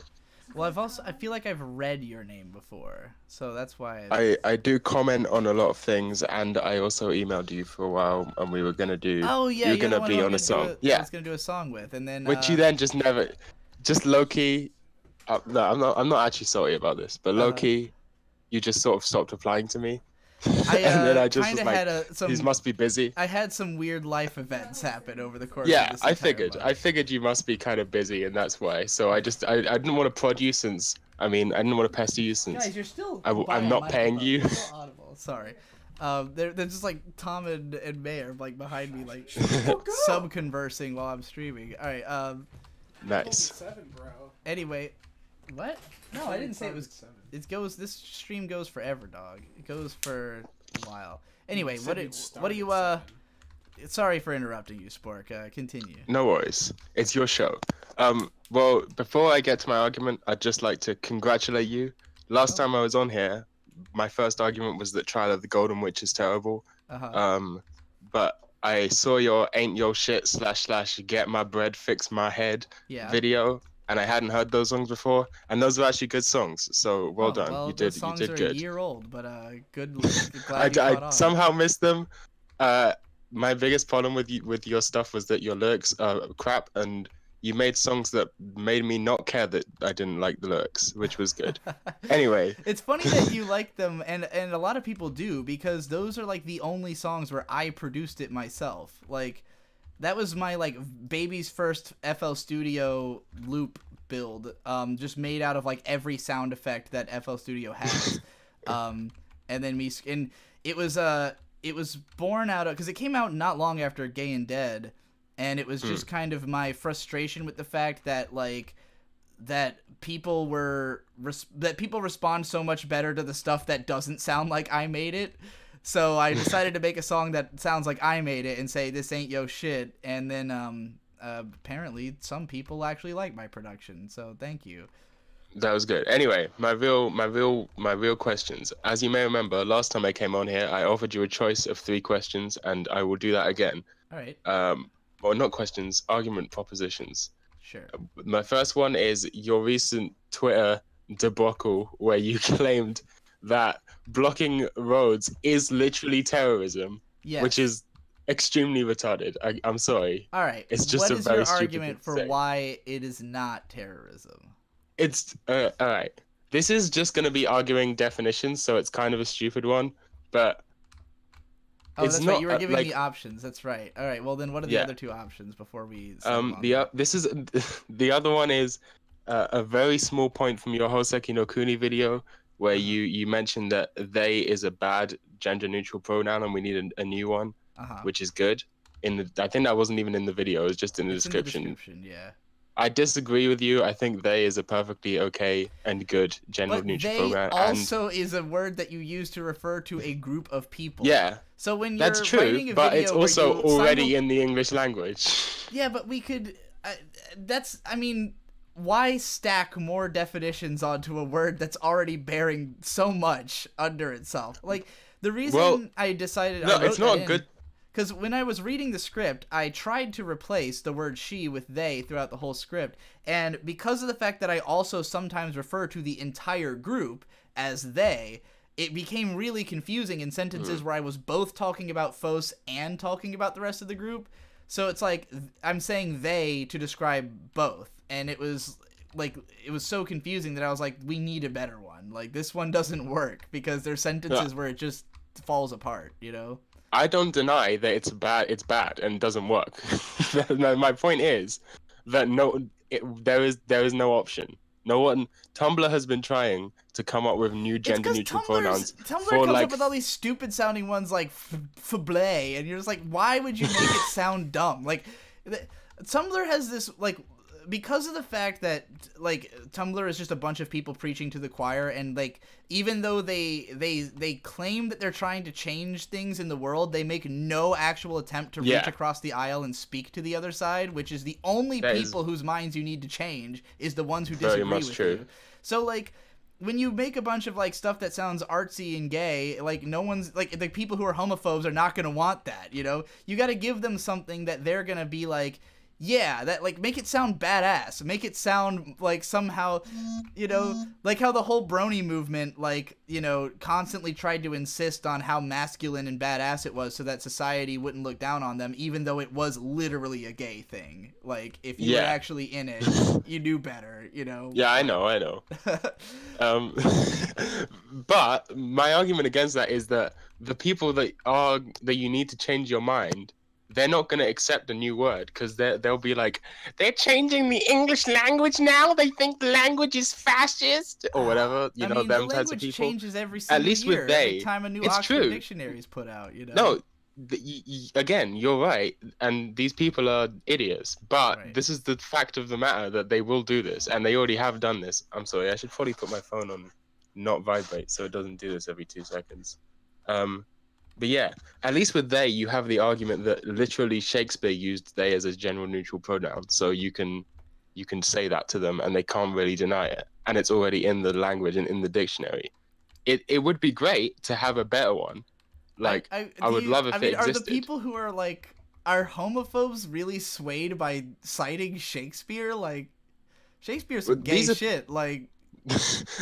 Well, I feel like I've read your name before, so that's why. I do comment on a lot of things, and I also emailed you for a while, and we were gonna do. Oh yeah, you're gonna be on a song. Yeah, I was gonna do a song with, and then. Which you then just never, just low key. No, I'm not actually sorry about this, but low key, you just sort of stopped replying to me. And then I just was like, these must be busy. I had some weird life events happen over the course. Yeah, of this I entire month. figured you must be kind of busy, and that's why. So I didn't want to prod you since. I mean, I didn't want to pester you since. Guys, you're still. I'm not paying you. Audible. Sorry. They're just like Tom and May are like behind me, like sub conversing while I'm streaming. All right. Nice. Anyway, what? No, I didn't say it was. It goes. This stream goes forever, dog. It goes for a while. Anyway, what do you Sorry for interrupting you, Spork. Continue. No worries. It's your show. Well, before I get to my argument, I'd just like to congratulate you. Last time I was on here, my first argument was that Trial of the Golden Witch is terrible. But I saw your Ain't Yo Shit / Get My Bread Fix My Head video, and I hadn't heard those songs before, and those were actually good songs. So well done. Well, you did songs good. are a year old, but good. Glad I somehow missed them. My biggest problem with your stuff was that your lyrics are crap, and you made songs that made me not care that I didn't like the lyrics, which was good. Anyway, it's funny that you like them, and a lot of people do, because those are like the only songs where I produced it myself. Like, that was my like baby's first FL Studio loop build, just made out of like every sound effect that FL Studio has, and then it was born out of, because it came out not long after Gay and Dead, and it was just kind of my frustration with the fact that like that people respond so much better to the stuff that doesn't sound like I made it. So I decided to make a song that sounds like I made it and say this ain't yo shit, and then apparently some people actually like my production. So thank you. That was good. Anyway, my real questions. As you may remember, last time I came on here, I offered you a choice of 3 questions, and I will do that again. All right. Well, not questions, argument propositions. Sure. My first one is your recent Twitter debacle where you claimed that blocking roads is literally terrorism, which is extremely retarded. I'm sorry. All right. It's just what a very is your stupid argument thing for to say. why it is not terrorism? It's all right. This is just going to be arguing definitions, so it's kind of a stupid one, but that's right. You were giving me options. That's right. All right. Well, then what are the other 2 options before we? The other one is a very small point from your Hoseki no Kuni video where you mentioned that they is a bad gender neutral pronoun and we need a new one, which is good. I think that wasn't even in the video. It was just in the description. In the description, yeah. I disagree with you. I think they is a perfectly okay and good gender neutral pronoun. But they also is a word that you use to refer to a group of people. Yeah. So when you're that's true, writing a but video it's also where you already in the English language. Yeah, but we could. Why stack more definitions onto a word that's already bearing so much under itself? Like, the reason I decided. No, it's not good. Because when I was reading the script, I tried to replace the word she with they throughout the whole script. And because of the fact that I also sometimes refer to the entire group as they, it became really confusing in sentences where I was both talking about Fos and talking about the rest of the group. So it's like, I'm saying they to describe both. And it was so confusing that I was like, we need a better one. Like, this one doesn't work because there's sentences where it just falls apart, you know? I don't deny that it's bad and doesn't work. No, my point is that there is no option. No one. Tumblr has been trying to come up with new gender neutral pronouns. Tumblr comes up with all these stupid sounding ones like fablay, and you're just like, why would you make it sound dumb? Like, Tumblr has this like. Because of the fact that like Tumblr is just a bunch of people preaching to the choir, and like even though they claim that they're trying to change things in the world, they make no actual attempt to reach across the aisle and speak to the other side, which is the only people whose minds you need to change is the ones who disagree with you. So like when you make a bunch of like stuff that sounds artsy and gay, like no one's like the people who are homophobes are not going to want that, you know? You got to give them something that they're going to be like, Yeah, that like make it sound badass. Make it sound like somehow, you know, like how the whole brony movement, like, you know, constantly tried to insist on how masculine and badass it was so that society wouldn't look down on them, even though it was literally a gay thing. Like, if you were actually in it, you knew better, you know? Yeah, I know. But my argument against that is that the people that you need to change your mind, they're not going to accept a new word because they'll be like, they're changing the English language now. They think the language is fascist or whatever. You know, them types of people. The language changes every single At least year. with they, every time a new it's Oxford true. Dictionary is put out. You know. No, again, you're right, and these people are idiots. But this is the fact of the matter that they will do this, and they already have done this. I'm sorry, I should probably put my phone on not vibrate so it doesn't do this every 2 seconds. But yeah, at least with they, you have the argument that literally Shakespeare used they as a general neutral pronoun, so you can say that to them, and they can't really deny it, and it's already in the language and in the dictionary. It would be great to have a better one. Like I would love if it existed. Are the people who are like, are homophobes really swayed by citing Shakespeare? Like, Shakespeare's some gay shit. Like,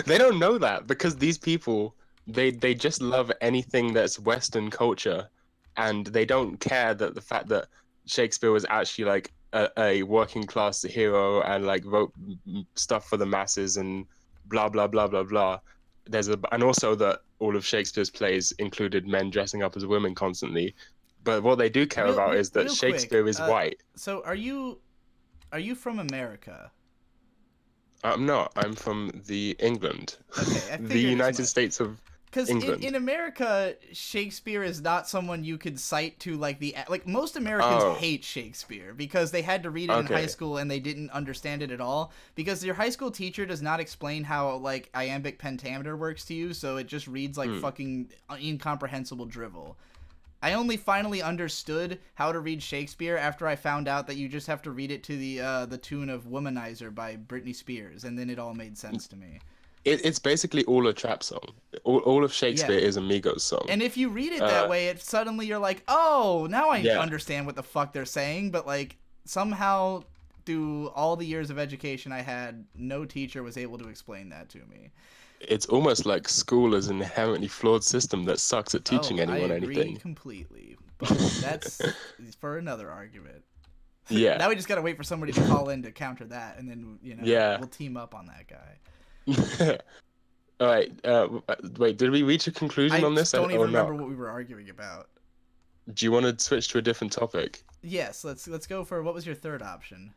they don't know that because these people. They just love anything that's Western culture, and they don't care that the fact that Shakespeare was actually like a working class hero and like wrote stuff for the masses and blah blah blah blah blah. And also that all of Shakespeare's plays included men dressing up as women constantly. But what they do care about is that Shakespeare is white. So are you from America? I'm not. I'm from the England. Okay, the United States of. Because in America, Shakespeare is not someone you could cite to like most Americans hate Shakespeare because they had to read it in high school and they didn't understand it at all because your high school teacher does not explain how like iambic pentameter works to you, so it just reads like fucking incomprehensible drivel. I only finally understood how to read Shakespeare after I found out that you just have to read it to the tune of Womanizer by Britney Spears, and then it all made sense to me. It's basically all a trap song. All of Shakespeare is a Migos song. And if you read it that way, it suddenly you're like, oh, now I understand what the fuck they're saying. But like somehow through all the years of education I had, no teacher was able to explain that to me. It's almost like school is an inherently flawed system that sucks at teaching anyone anything. I agree completely. But that's for another argument. Yeah. Now we just gotta wait for somebody to call in to counter that, and then we'll team up on that guy. All right. Wait, did we reach a conclusion on this? I don't even remember what we were arguing about. Do you want to switch to a different topic? Yes. Let's go for what was your third option?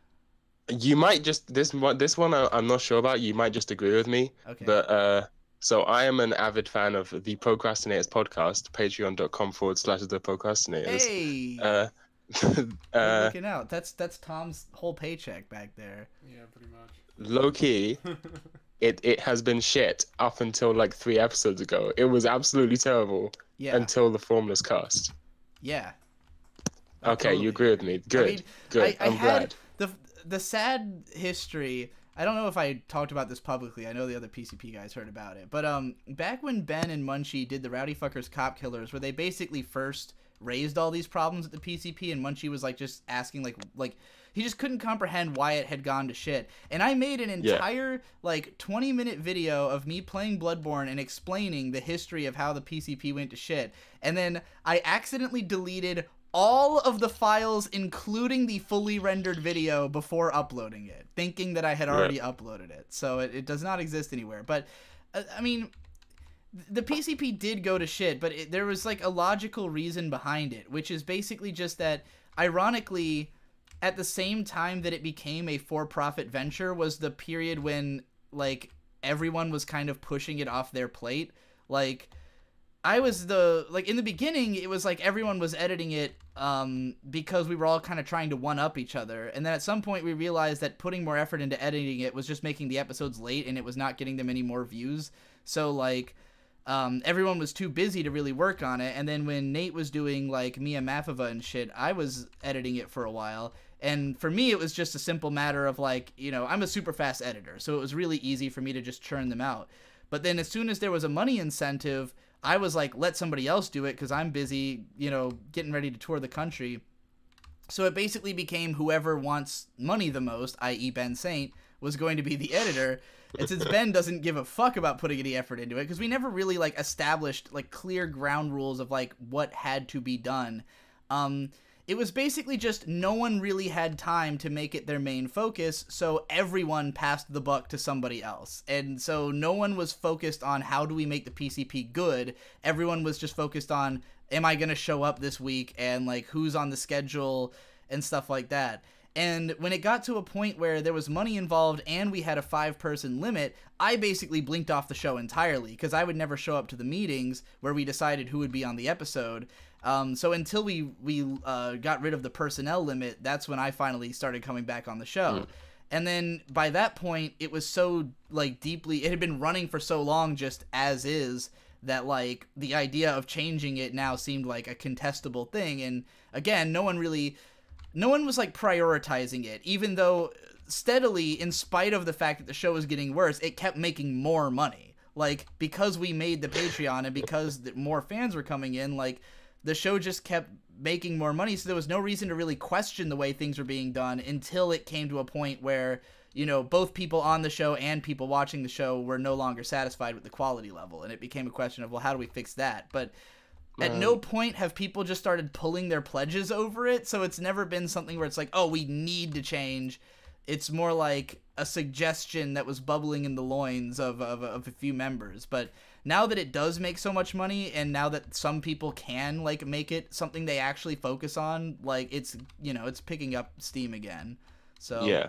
You might just this one I'm not sure about. You might just agree with me. Okay. But so I am an avid fan of the Procrastinators podcast, patreon.com/the Procrastinators. Hey. Looking out. That's Tom's whole paycheck back there. Yeah, pretty much. Low key. It has been shit up until like 3 episodes ago. It was absolutely terrible until the Formless cast. Yeah. Okay, totally. You agree with me. Good. Good. I'm glad. The sad history. I don't know if I talked about this publicly. I know the other PCP guys heard about it. But back when Ben and Munchie did the Rowdy Fuckers Cop Killers, where they basically first raised all these problems at the PCP, and Munchie was like just asking like he just couldn't comprehend why it had gone to shit. And I made an entire like 20-minute video of me playing Bloodborne and explaining the history of how the PCP went to shit. And then I accidentally deleted all of the files, including the fully rendered video, before uploading it, thinking that I had already uploaded it. So it does not exist anywhere. But I mean, the PCP did go to shit, but there was like a logical reason behind it, which is basically just that, ironically, at the same time that it became a for-profit venture was the period when like everyone was kind of pushing it off their plate. Like I was in the beginning, it was like everyone was editing it because we were all kind of trying to one-up each other. And then at some point we realized that putting more effort into editing it was just making the episodes late and it was not getting them any more views. So like everyone was too busy to really work on it. And then when Nate was doing like Mia Mafova and shit, I was editing it for a while. And for me, it was just a simple matter of like, I'm a super fast editor. So it was really easy for me to just churn them out. But then as soon as there was a money incentive, I was like, let somebody else do it because I'm busy, getting ready to tour the country. So it basically became whoever wants money the most, i.e. Ben Saint, was going to be the editor. And since Ben doesn't give a fuck about putting any effort into it, because we never really like established like clear ground rules of like what had to be done, it was basically just no one really had time to make it their main focus, so everyone passed the buck to somebody else. And so no one was focused on how do we make the PCP good. Everyone was just focused on, am I going to show up this week, and like who's on the schedule and stuff like that. And when it got to a point where there was money involved and we had a 5-person limit, I basically blinked off the show entirely because I would never show up to the meetings where we decided who would be on the episode. So until we got rid of the personnel limit, that's when I finally started coming back on the show. And then by that point, it was so like deeply, it had been running for so long just as is, that like the idea of changing it now seemed like a contestable thing. And again, no one was like prioritizing it, even though steadily, in spite of the fact that the show was getting worse, it kept making more money. Like, because we made the Patreon and because more fans were coming in, like the show just kept making more money. So there was no reason to really question the way things were being done until it came to a point where, you know, both people on the show and people watching the show were no longer satisfied with the quality level. And it became a question of, well, how do we fix that? But at no point have people just started pulling their pledges over it. So it's never been something where it's like, oh, we need to change. It's more like a suggestion that was bubbling in the loins of a few members. But now that it does make so much money, and now that some people can like make it something they actually focus on, like it's, you know, it's picking up steam again. So yeah.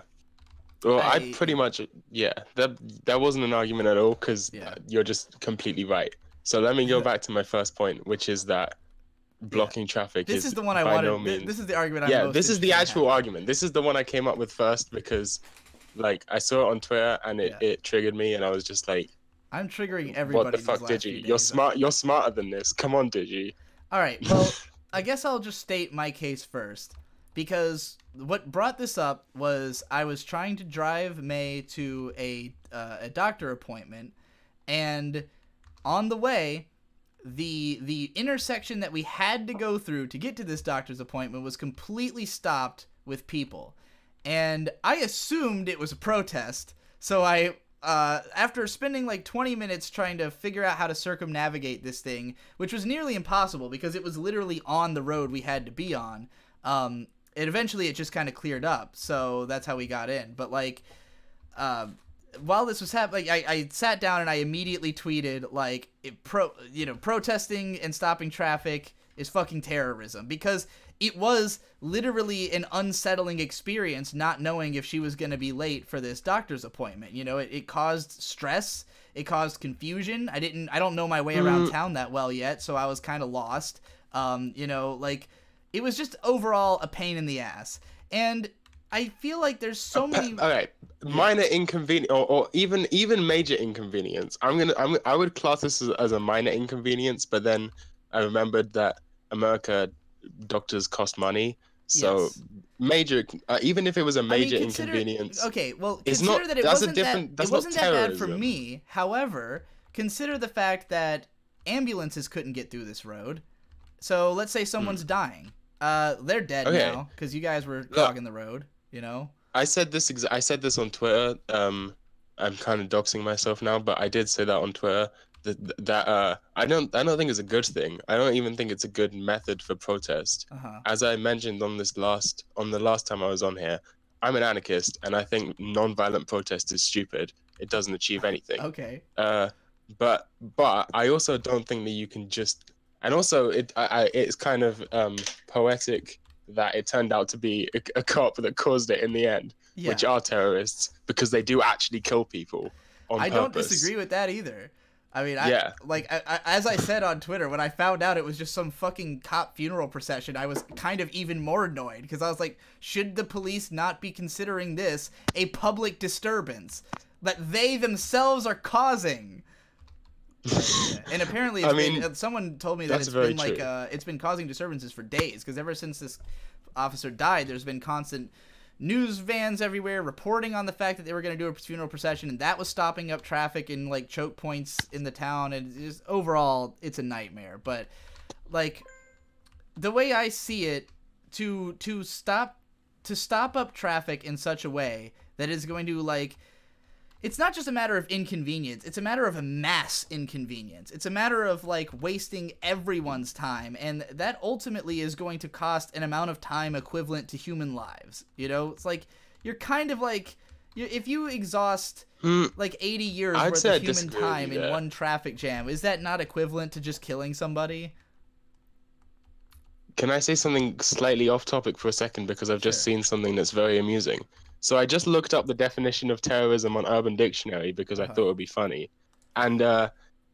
Well, I pretty much, yeah, that wasn't an argument at all, because you're just completely right. So let me go back to my first point, which is that blocking traffic this is the one I by wanted. no means... This is the argument I'm most this is the actual argument. This is the one I came up with first because, like, I saw it on Twitter and it triggered me, and I was just like, I'm triggering everybody. What the fuck, Digi? You're smart. You're smarter than this. Come on, Digi. All right. Well, I guess I'll just state my case first, because what brought this up was I was trying to drive May to a doctor appointment, and on the way, the intersection that we had to go through to get to this doctor's appointment was completely stopped with people. And I assumed it was a protest, so I, after spending like 20 minutes trying to figure out how to circumnavigate this thing, which was nearly impossible because it was literally on the road we had to be on, eventually it just kind of cleared up, so that's how we got in. But like, while this was happening, I sat down and I immediately tweeted, like, protesting and stopping traffic is fucking terrorism, because it was literally an unsettling experience not knowing if she was going to be late for this doctor's appointment. You know, it caused stress, it caused confusion. I don't know my way around town that well yet, so I was kind of lost. You know, like, it was just overall a pain in the ass. And I feel like there's so many. All right, minor inconvenience, or even major inconvenience. I would class this as a minor inconvenience, but then I remembered that America doctors cost money, so major. Even if it was a major inconvenience. Okay, well, it's consider not, that it wasn't that bad for me. However, consider the fact that ambulances couldn't get through this road. So let's say someone's dying. They're dead now because you guys were clogging the road. You know, I said this on Twitter. I'm kind of doxing myself now, but I did say that on Twitter. That I don't think it's a good thing. I don't even think it's a good method for protest. As I mentioned on the last time I was on here, I'm an anarchist, and I think non-violent protest is stupid. It doesn't achieve anything. Okay. But I also don't think that you can just. And also, it's kind of poetic that it turned out to be a cop that caused it in the end, which are terrorists, because they do actually kill people on purpose. I don't disagree with that either. I mean, as I said on Twitter, when I found out it was just some fucking cop funeral procession, I was kind of even more annoyed, because I was like, should the police not be considering this a public disturbance that they themselves are causing? And apparently someone told me that it's been like it's been causing disturbances for days, because ever since this officer died, there's been constant news vans everywhere reporting on the fact that they were going to do a funeral procession, and that was stopping up traffic and like choke points in the town, and just overall it's a nightmare. But like, the way I see it, to stop up traffic in such a way that is going to, like, it's not just a matter of inconvenience, it's a matter of a mass inconvenience. It's a matter of, like, wasting everyone's time, and that ultimately is going to cost an amount of time equivalent to human lives. You know, it's like you're kind of like, if you exhaust like 80 years worth of human time in one traffic jam, is that not equivalent to just killing somebody? Can I say something slightly off topic for a second, because I've just seen something that's very amusing. So I just looked up the definition of terrorism on Urban Dictionary because I thought it would be funny. And I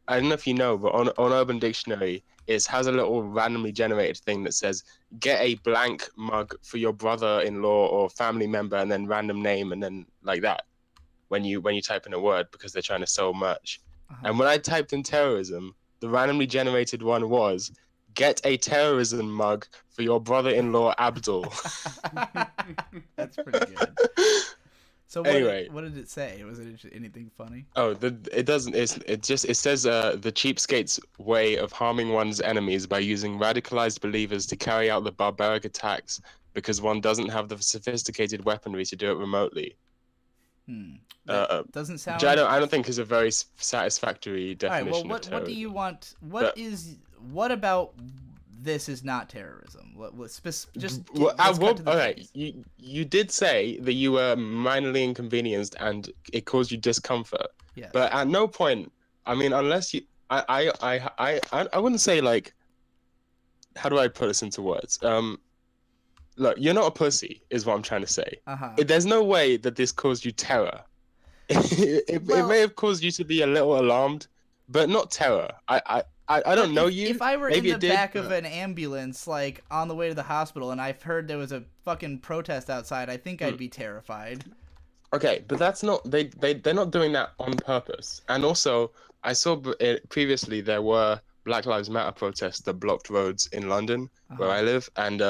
don't know if you know, but on Urban Dictionary, it has a little randomly generated thing that says, get a blank mug for your brother-in-law or family member, and then random name, and then like that, when you type in a word, because they're trying to sell merch. And when I typed in terrorism, the randomly generated one was, get a terrorism mug for your brother-in-law Abdul. That's pretty good. So anyway, what did it say? Was it anything funny? Oh, it doesn't. It says the cheapskate's way of harming one's enemies by using radicalized believers to carry out the barbaric attacks because one doesn't have the sophisticated weaponry to do it remotely. Doesn't sound. Which I don't think is a very satisfactory definition. All right. Well, what do you want? What about this is not terrorism? All right. You did say that you were minorly inconvenienced and it caused you discomfort. Yeah. But at no point, I mean, unless you, I wouldn't say, like, how do I put this into words? Look, you're not a pussy, is what I'm trying to say. There's no way that this caused you terror. It may have caused you to be a little alarmed, but not terror. I don't know you. If I were maybe in the back of an ambulance, like, on the way to the hospital, and I've heard there was a fucking protest outside, I think I'd be terrified. Okay, but that's not, they're not doing that on purpose. And also, I saw previously there were Black Lives Matter protests that blocked roads in London, where I live, and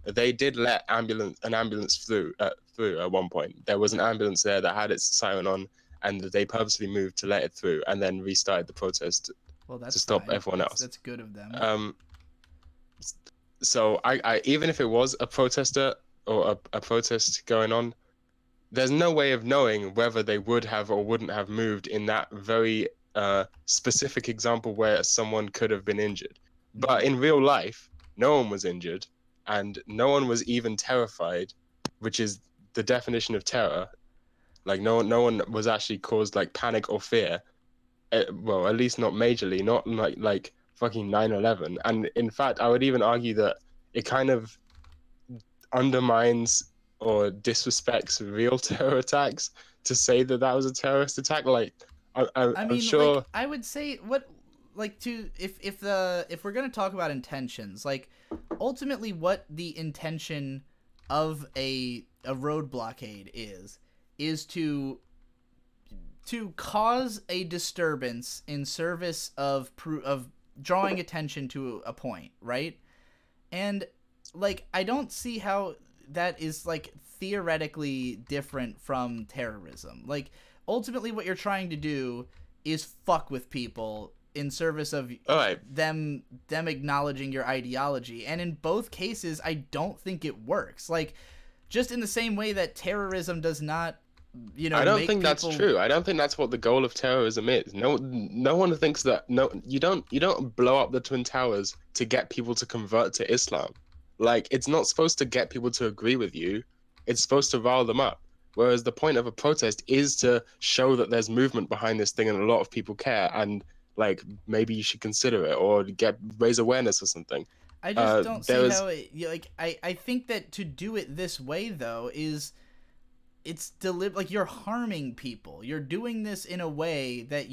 they did let an ambulance through at one point. There was an ambulance there that had its siren on, and they purposely moved to let it through, and then restarted the protest to stop everyone else. That's good of them. So I even if it was a protester or a protest going on, there's no way of knowing whether they would have or wouldn't have moved in that very specific example where someone could have been injured. But in real life, no one was injured, and no one was even terrified, which is the definition of terror. Like, no one was actually caused, like, panic or fear. Well, at least not majorly, not like fucking 9/11. And in fact, I would even argue that it kind of undermines or disrespects real terror attacks to say that that was a terrorist attack. Like, I'm sure. Like, I would say if we're gonna talk about intentions, like, ultimately what the intention of a road blockade is to cause a disturbance in service of drawing attention to a point, right? And, like, I don't see how that is, like, theoretically different from terrorism. Like, ultimately what you're trying to do is fuck with people in service of them acknowledging your ideology. And in both cases, I don't think it works. Like, just in the same way that terrorism does not, I don't think that's true. I don't think that's what the goal of terrorism is. No one thinks that. No, you don't blow up the Twin Towers to get people to convert to Islam. Like, it's not supposed to get people to agree with you. It's supposed to rile them up. Whereas the point of a protest is to show that there's movement behind this thing and a lot of people care, and, like, maybe you should consider it or raise awareness or something. I just don't see how I think that to do it this way, though, is it's like, you're harming people. You're doing this in a way that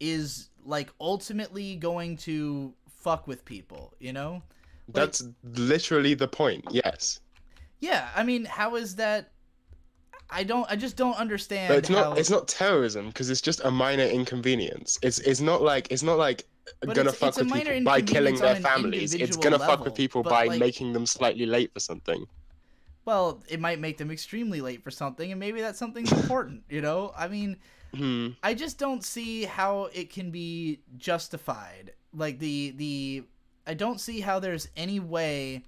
is, like, ultimately going to fuck with people, Like, that's literally the point. Yes. Yeah, I mean, how is that? I just don't understand. But it's not terrorism, because it's just a minor inconvenience. It's not like gonna fuck with people by killing their families. It's gonna fuck with people by, like, making them slightly late for something. Well, it might make them extremely late for something, and maybe that something's important, I mean, I just don't see how it can be justified. Like, I don't see how there's any way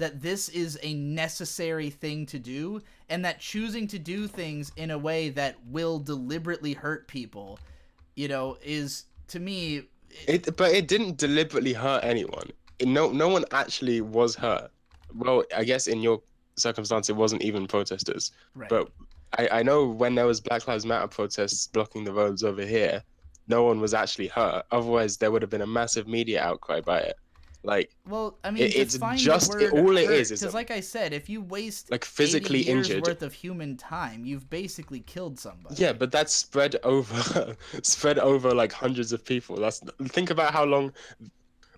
that this is a necessary thing to do, and that choosing to do things in a way that will deliberately hurt people, you know, is, to me... But it didn't deliberately hurt anyone. No one actually was hurt. Well, I guess in your circumstance, it wasn't even protesters. Right. But I know when there was Black Lives Matter protests blocking the roads over here, no one was actually hurt. Otherwise, there would have been a massive media outcry by it. Like, well, I mean, it's define just the word all it hurt, is because, like I said, if you waste like physically 80 years injured worth of human time, you've basically killed somebody. Yeah, but that's spread over like hundreds of people. Think about how long.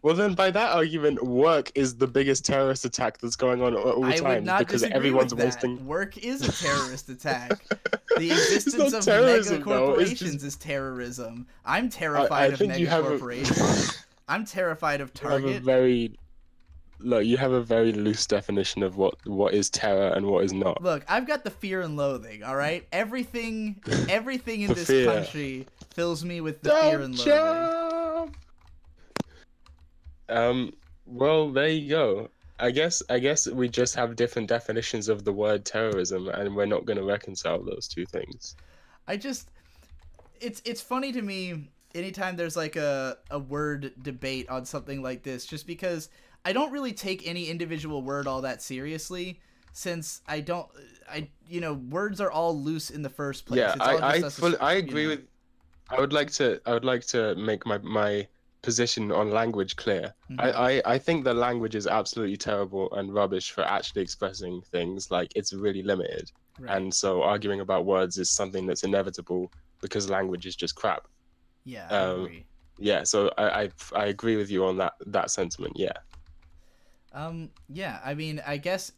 Well, then by that argument, work is the biggest terrorist attack that's going on at all times. I would not because disagree everyone's with that. wasting. Work is a terrorist attack. The existence of terrorism, mega though. corporations is terrorism. I'm terrified of mega corporations. I'm terrified of Target. You have a very loose definition of what is terror and what is not. Look, I've got the fear and loathing, all right? Everything in this country fills me with the fear and loathing. Well, there you go. I guess we just have different definitions of the word terrorism, and we're not going to reconcile those two things. It's funny to me anytime there's like a word debate on something like this, just because I don't really take any individual word all that seriously, since words are all loose in the first place. Yeah, It's all I agree with. I would like to make my position on language clear. Mm-hmm. I think that language is absolutely terrible and rubbish for actually expressing things. Like, it's really limited, Right. and so arguing about words is something that's inevitable because language is just crap. Yeah, I agree. Yeah, so I agree with you on that sentiment. Yeah. Yeah, I mean, I guess,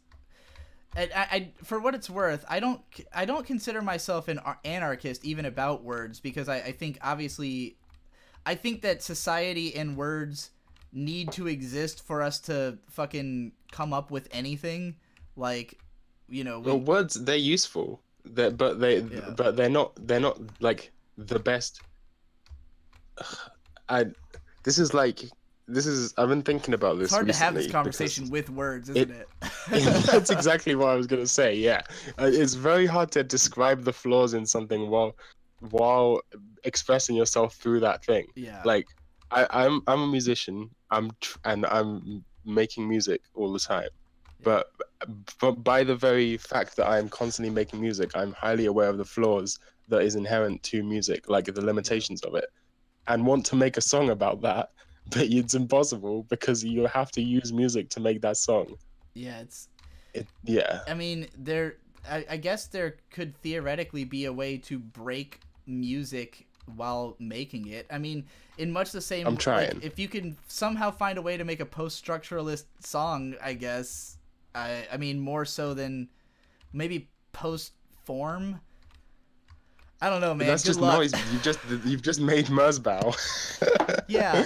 I for what it's worth, I don't consider myself an anarchist even about words, because I think obviously, I think that society and words need to exist for us to fucking come up with anything, like, you know. Well, words, they're useful, but they're not like the best. I've been thinking about this. It's hard to have this recently conversation with words, isn't it? That's exactly what I was gonna say. Yeah, it's very hard to describe the flaws in something while expressing yourself through that thing. Yeah. Like, I'm a musician. I'm making music all the time, but by the very fact that I'm constantly making music, I'm highly aware of the flaws that is inherent to music, like the limitations of it, and want to make a song about that. But it's impossible because you have to use music to make that song. Yeah, yeah. I mean, I guess there could theoretically be a way to break music while making it. I mean, in much the same. I'm trying. Like, if you can somehow find a way to make a post-structuralist song, I guess. I mean, more so than maybe post-form. I don't know, man. But that's Good just luck. noise. You've just made Merzbow. Yeah.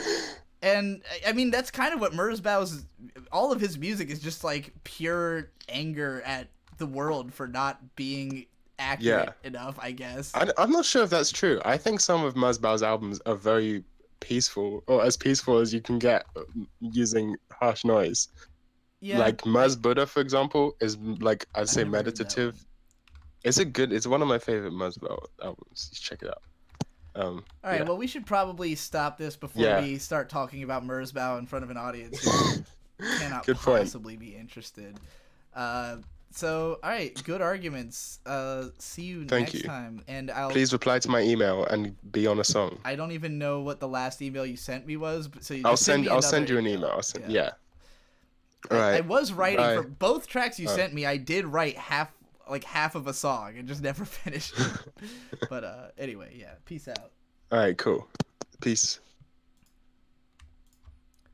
And I mean, that's kind of what Merzbow's, all of his music is just like pure anger at the world for not being accurate enough, I guess. I'm not sure if that's true. I think some of Merzbow's albums are very peaceful, or as peaceful as you can get using harsh noise. Yeah. Like Merz Buddha, for example, is like, I'd say meditative. It's one of my favorite Merzbow albums. You check it out. All right, well, we should probably stop this before we start talking about Merzbow in front of an audience who cannot possibly be interested. So, all right, good arguments. See you next time. And please reply to my email and be on a song. I don't even know what the last email you sent me was, so I'll send you an email. Yeah. All right. I was writing for both tracks you sent me. I did write half of a song and just never finished it. But anyway, yeah, peace out. All right, cool. Peace.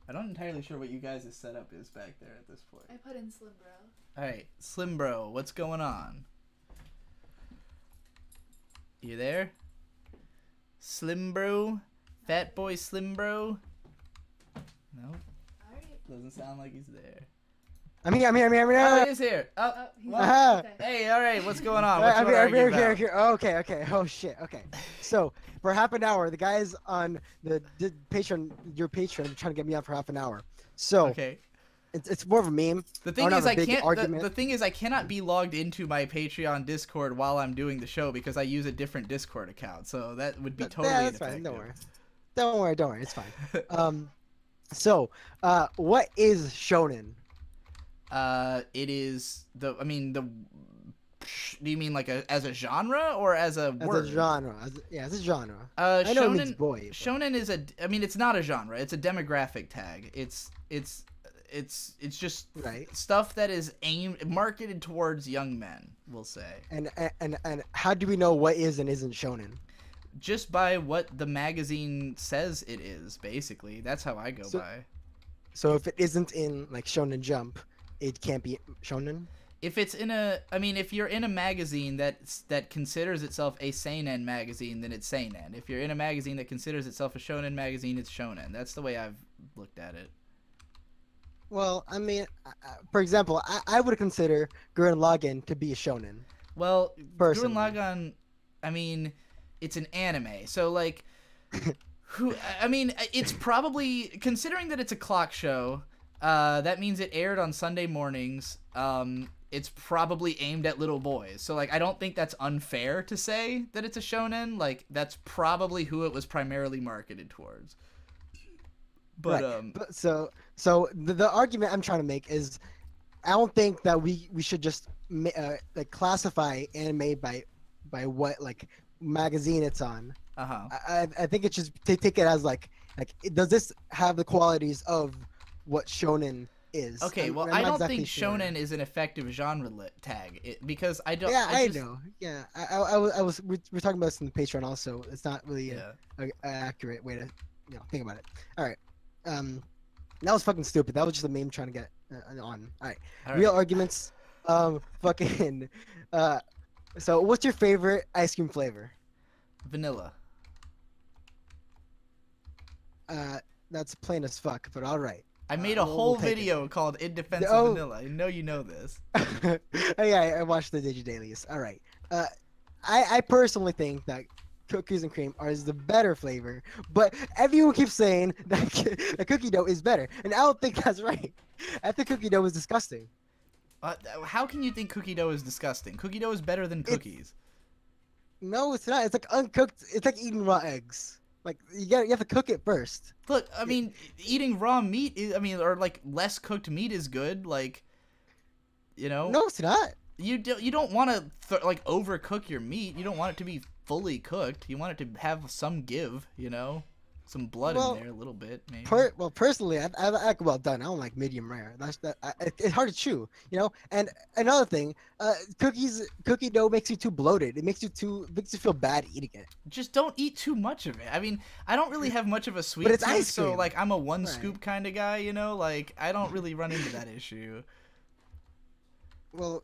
I'm not entirely sure what you guys' setup is back there at this point. I put in Slim Bro. All right, Slim Bro, what's going on? You there? Slim Bro? Fat boy Slim Bro? No? All right. Doesn't sound like he's there. I'm here. Oh, he's here. Well, okay. Hey, all right, what's going on? What's your argument about? Okay. Oh shit. Okay. So for half an hour, the guys on the Patreon, your Patreon, trying to get me out for half an hour. So okay. It's more of a meme. The thing is, I can't. The thing is, I cannot be logged into my Patreon Discord while I'm doing the show because I use a different Discord account. So that would be totally that's fine. Don't worry. It's fine. So, what is shonen? It is the. I mean the. Do you mean like as a genre or as a word? As a genre. As a genre. I know shonen, it means boy. But... Shonen is a. I mean, it's not a genre. It's a demographic tag. It's just stuff that is marketed towards young men. We'll say. And how do we know what is and isn't shonen? Just by what the magazine says it is. Basically, that's how I go by. So if it isn't in like Shonen Jump, it can't be shonen. If it's in a, I mean, if you're in a magazine that considers itself a seinen magazine, then it's seinen. If you're in a magazine that considers itself a shonen magazine, it's shonen. That's the way I've looked at it. Well, I mean, for example, I would consider Gurren Lagann to be a shonen. Well, personally. Gurren Lagann, I mean, it's an anime, so like, I mean, it's probably, considering that it's a clock show, that means it aired on Sunday mornings. It's probably aimed at little boys. So, like, I don't think that's unfair to say that it's a shonen. Like, that's probably who it was primarily marketed towards. But, right. So the argument I'm trying to make is, I don't think that we should just like classify anime by what like magazine it's on. I think it should take it as like does this have the qualities of what shonen is? Okay, well, I don't think shonen is an effective genre tag because I don't. Yeah, I know. Yeah, we're talking about this in the Patreon also. It's not really an accurate way to think about it. All right, that was fucking stupid. That was just a meme trying to get on. All right, real arguments. Fucking. So, what's your favorite ice cream flavor? Vanilla. That's plain as fuck, but all right. I made a whole video called In Defense of Vanilla. I know you know this. Oh, yeah, I watched the DigiDailies. All right. I personally think that cookies and cream is the better flavor, but everyone keeps saying that cookie dough is better, and I don't think that's right. I think cookie dough is disgusting. How can you think cookie dough is disgusting? Cookie dough is better than cookies. No, it's not. It's like uncooked. It's like eating raw eggs. Like you have to cook it first. Look, I mean, eating raw meat is, or like less cooked meat is good. Like, No, it's not. You don't want to like overcook your meat. You don't want it to be fully cooked. You want it to have some give. Some blood in there a little bit. Maybe. Personally, I like well done. I don't like medium rare. It's hard to chew. And another thing, cookie dough makes you too bloated. It makes you feel bad eating it. Just don't eat too much of it. I mean, I don't really have much of a sweet tooth, ice cream. So like I'm a one scoop kind of guy. Like I don't really run into that issue. Well,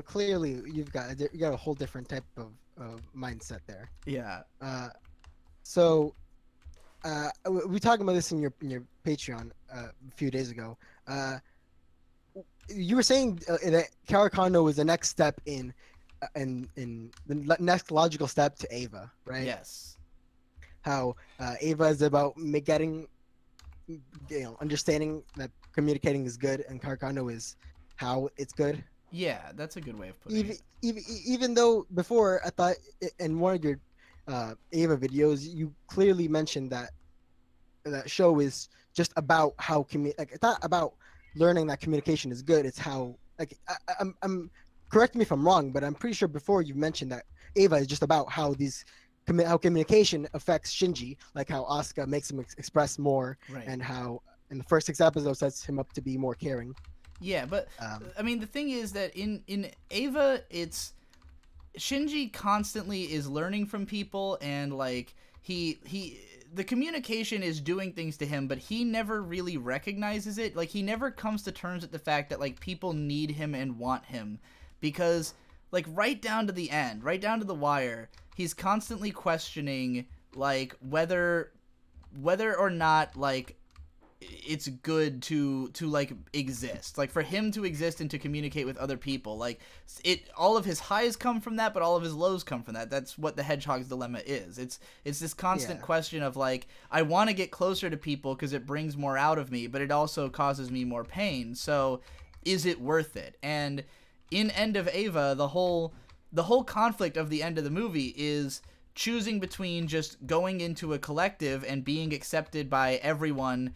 clearly you got a whole different type of mindset there. Yeah. So. We talked about this in your Patreon a few days ago. You were saying that Karakano was the next step in the next logical step to Ava, right? Yes. How Ava is about getting, understanding that communicating is good, and Karakano is how it's good. Yeah, that's a good way of putting it. Even though before I thought in one of your Ava videos, you clearly mentioned that show is just about how it's not about learning that communication is good. It's how I'm correct me if I'm wrong, but I'm pretty sure before you mentioned that Ava is just about how how communication affects Shinji, like how Asuka makes him express more, and how in the first 6 episodes sets him up to be more caring. Yeah, but I mean the thing is that in Ava, it's Shinji constantly is learning from people, and like the communication is doing things to him, but he never really recognizes it. Like he never comes to terms with the fact that like people need him and want him, because like right down to the end, right down to the wire, he's constantly questioning like whether or not like it's good to like exist, like for him to exist and to communicate with other people. Like all of his highs come from that, but all of his lows come from that. That's what the hedgehog's dilemma is. It's this constant question of like, I want to get closer to people because it brings more out of me, but it also causes me more pain. So is it worth it? And in End of Ava, the whole conflict of the end of the movie is choosing between just going into a collective and being accepted by everyone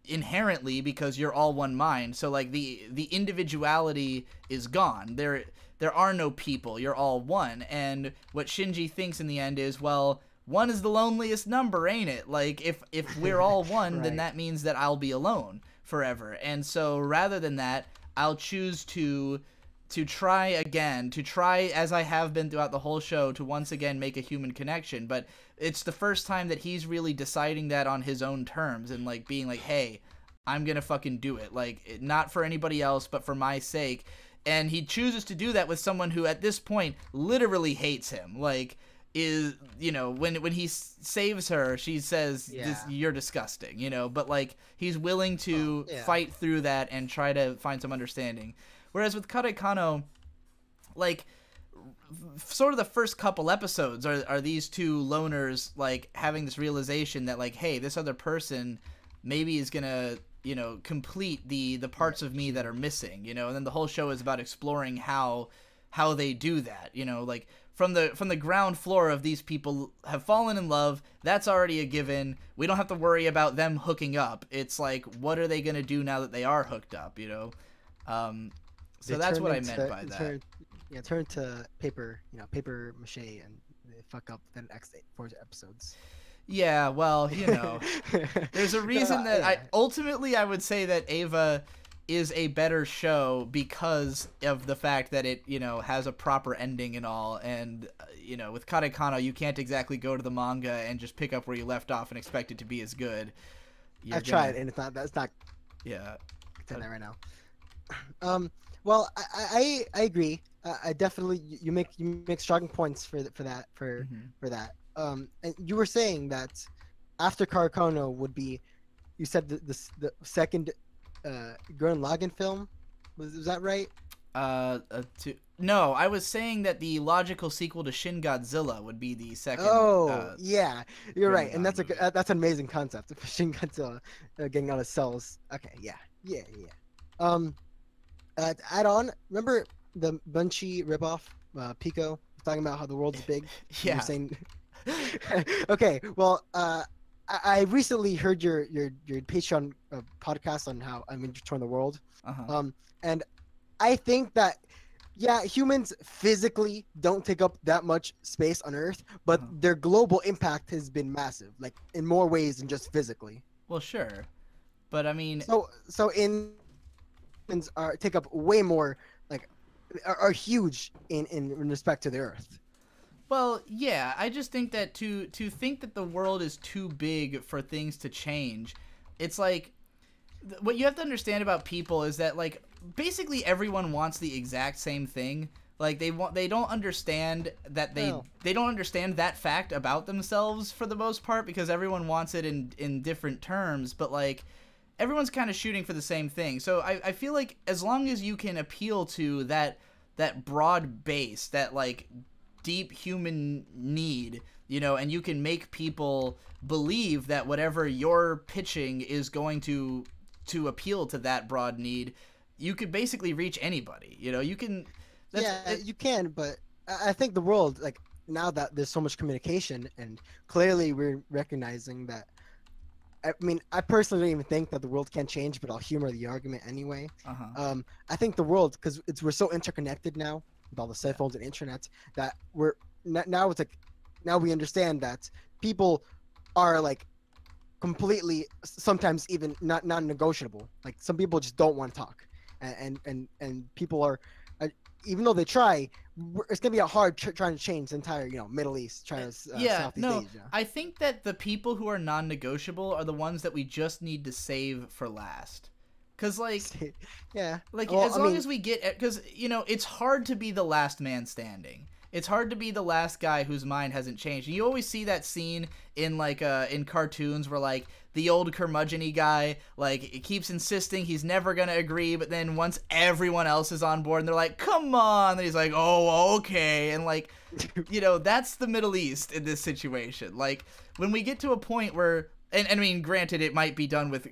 inherently because you're all one mind. So like the individuality is gone. There are no people. You're all one. And what Shinji thinks in the end is, well, one is the loneliest number, ain't it? Like if we're all one, Right. then that means that I'll be alone forever. And so rather than that, I'll choose to try again, to try as I have been throughout the whole show, to once again make a human connection. But it's the first time that he's really deciding that on his own terms and like being like, hey, I'm gonna fucking do it. Like, not for anybody else, but for my sake. And he chooses to do that with someone who at this point literally hates him. Like, is, you know, when he saves her, she says, you're disgusting, you know, but like he's willing to fight through that and try to find some understanding. Whereas with Kare Kano, like, sort of the first couple episodes are these two loners, like, having this realization that, like, hey, this other person maybe is gonna, you know, complete the parts of me that are missing, you know, and then the whole show is about exploring how they do that, you know, like, from the ground floor of these people have fallen in love, that's already a given. We don't have to worry about them hooking up. It's like, what are they gonna do now that they are hooked up, you know? So that's what I meant by that. Turn to paper mache, and they fuck up the next 4 episodes. Yeah, well, you know, there's a reason that ultimately I would say that Ava is a better show because of the fact that it, you know, has a proper ending and all. And, you know, with Kare Kano, you can't exactly go to the manga and just pick up where you left off and expect it to be as good. I've tried, and it's not. Yeah. It's in there right now. Well, I agree. I definitely you make strong points for that. And you were saying that after Kare Kano would be, you said the second Gurren Lagann film. Was that right? No, I was saying that the logical sequel to Shin Godzilla would be the second. Oh, yeah, you're right, and that's movie. that's an amazing concept. Shin Godzilla getting out of cells. Okay, yeah. To add on, remember the Bunchy ripoff, Pico, talking about how the world is big? Yeah. You're saying... Okay, well, I recently heard your Patreon podcast on how I'm intertwined the world. Uh-huh. And I think that, yeah, humans physically don't take up that much space on Earth, but their global impact has been massive, like in more ways than just physically. Well, sure, but I mean, so humans take up way more, like, are huge in respect to the Earth. Well, yeah, I just think that to think that the world is too big for things to change, it's like, what you have to understand about people is that, like, basically everyone wants the exact same thing. Like, they don't understand that they don't understand that fact about themselves for the most part, because everyone wants it in different terms, but like everyone's kind of shooting for the same thing. So I feel like as long as you can appeal to that broad base, that like deep human need, you know, and you can make people believe that whatever you're pitching is going to appeal to that broad need, you could basically reach anybody, you know. You can you can, but I think the world, like, now that there's so much communication and clearly we're recognizing that, I mean, I personally don't even think that the world can change, but I'll humor the argument anyway. I think the world, because we're so interconnected now with all the cell phones and internet, that now we understand that people are like completely, sometimes even not non-negotiable. Like, some people just don't want to talk, and people are, even though they try, it's gonna be hard trying to change the entire, you know, Middle East, China, Southeast Asia. I think that the people who are non-negotiable are the ones that we just need to save for last. Cause like, yeah, like, well, as long as we get, because, you know, it's hard to be the last man standing, it's hard to be the last guy whose mind hasn't changed. You always see that scene in like in cartoons where like the old curmudgeon-y guy like keeps insisting he's never gonna agree, but then once everyone else is on board and they're like, come on, then he's like, oh, okay. And like, you know, that's the Middle East in this situation. Like when we get to a point where, and I mean, granted, it might be done with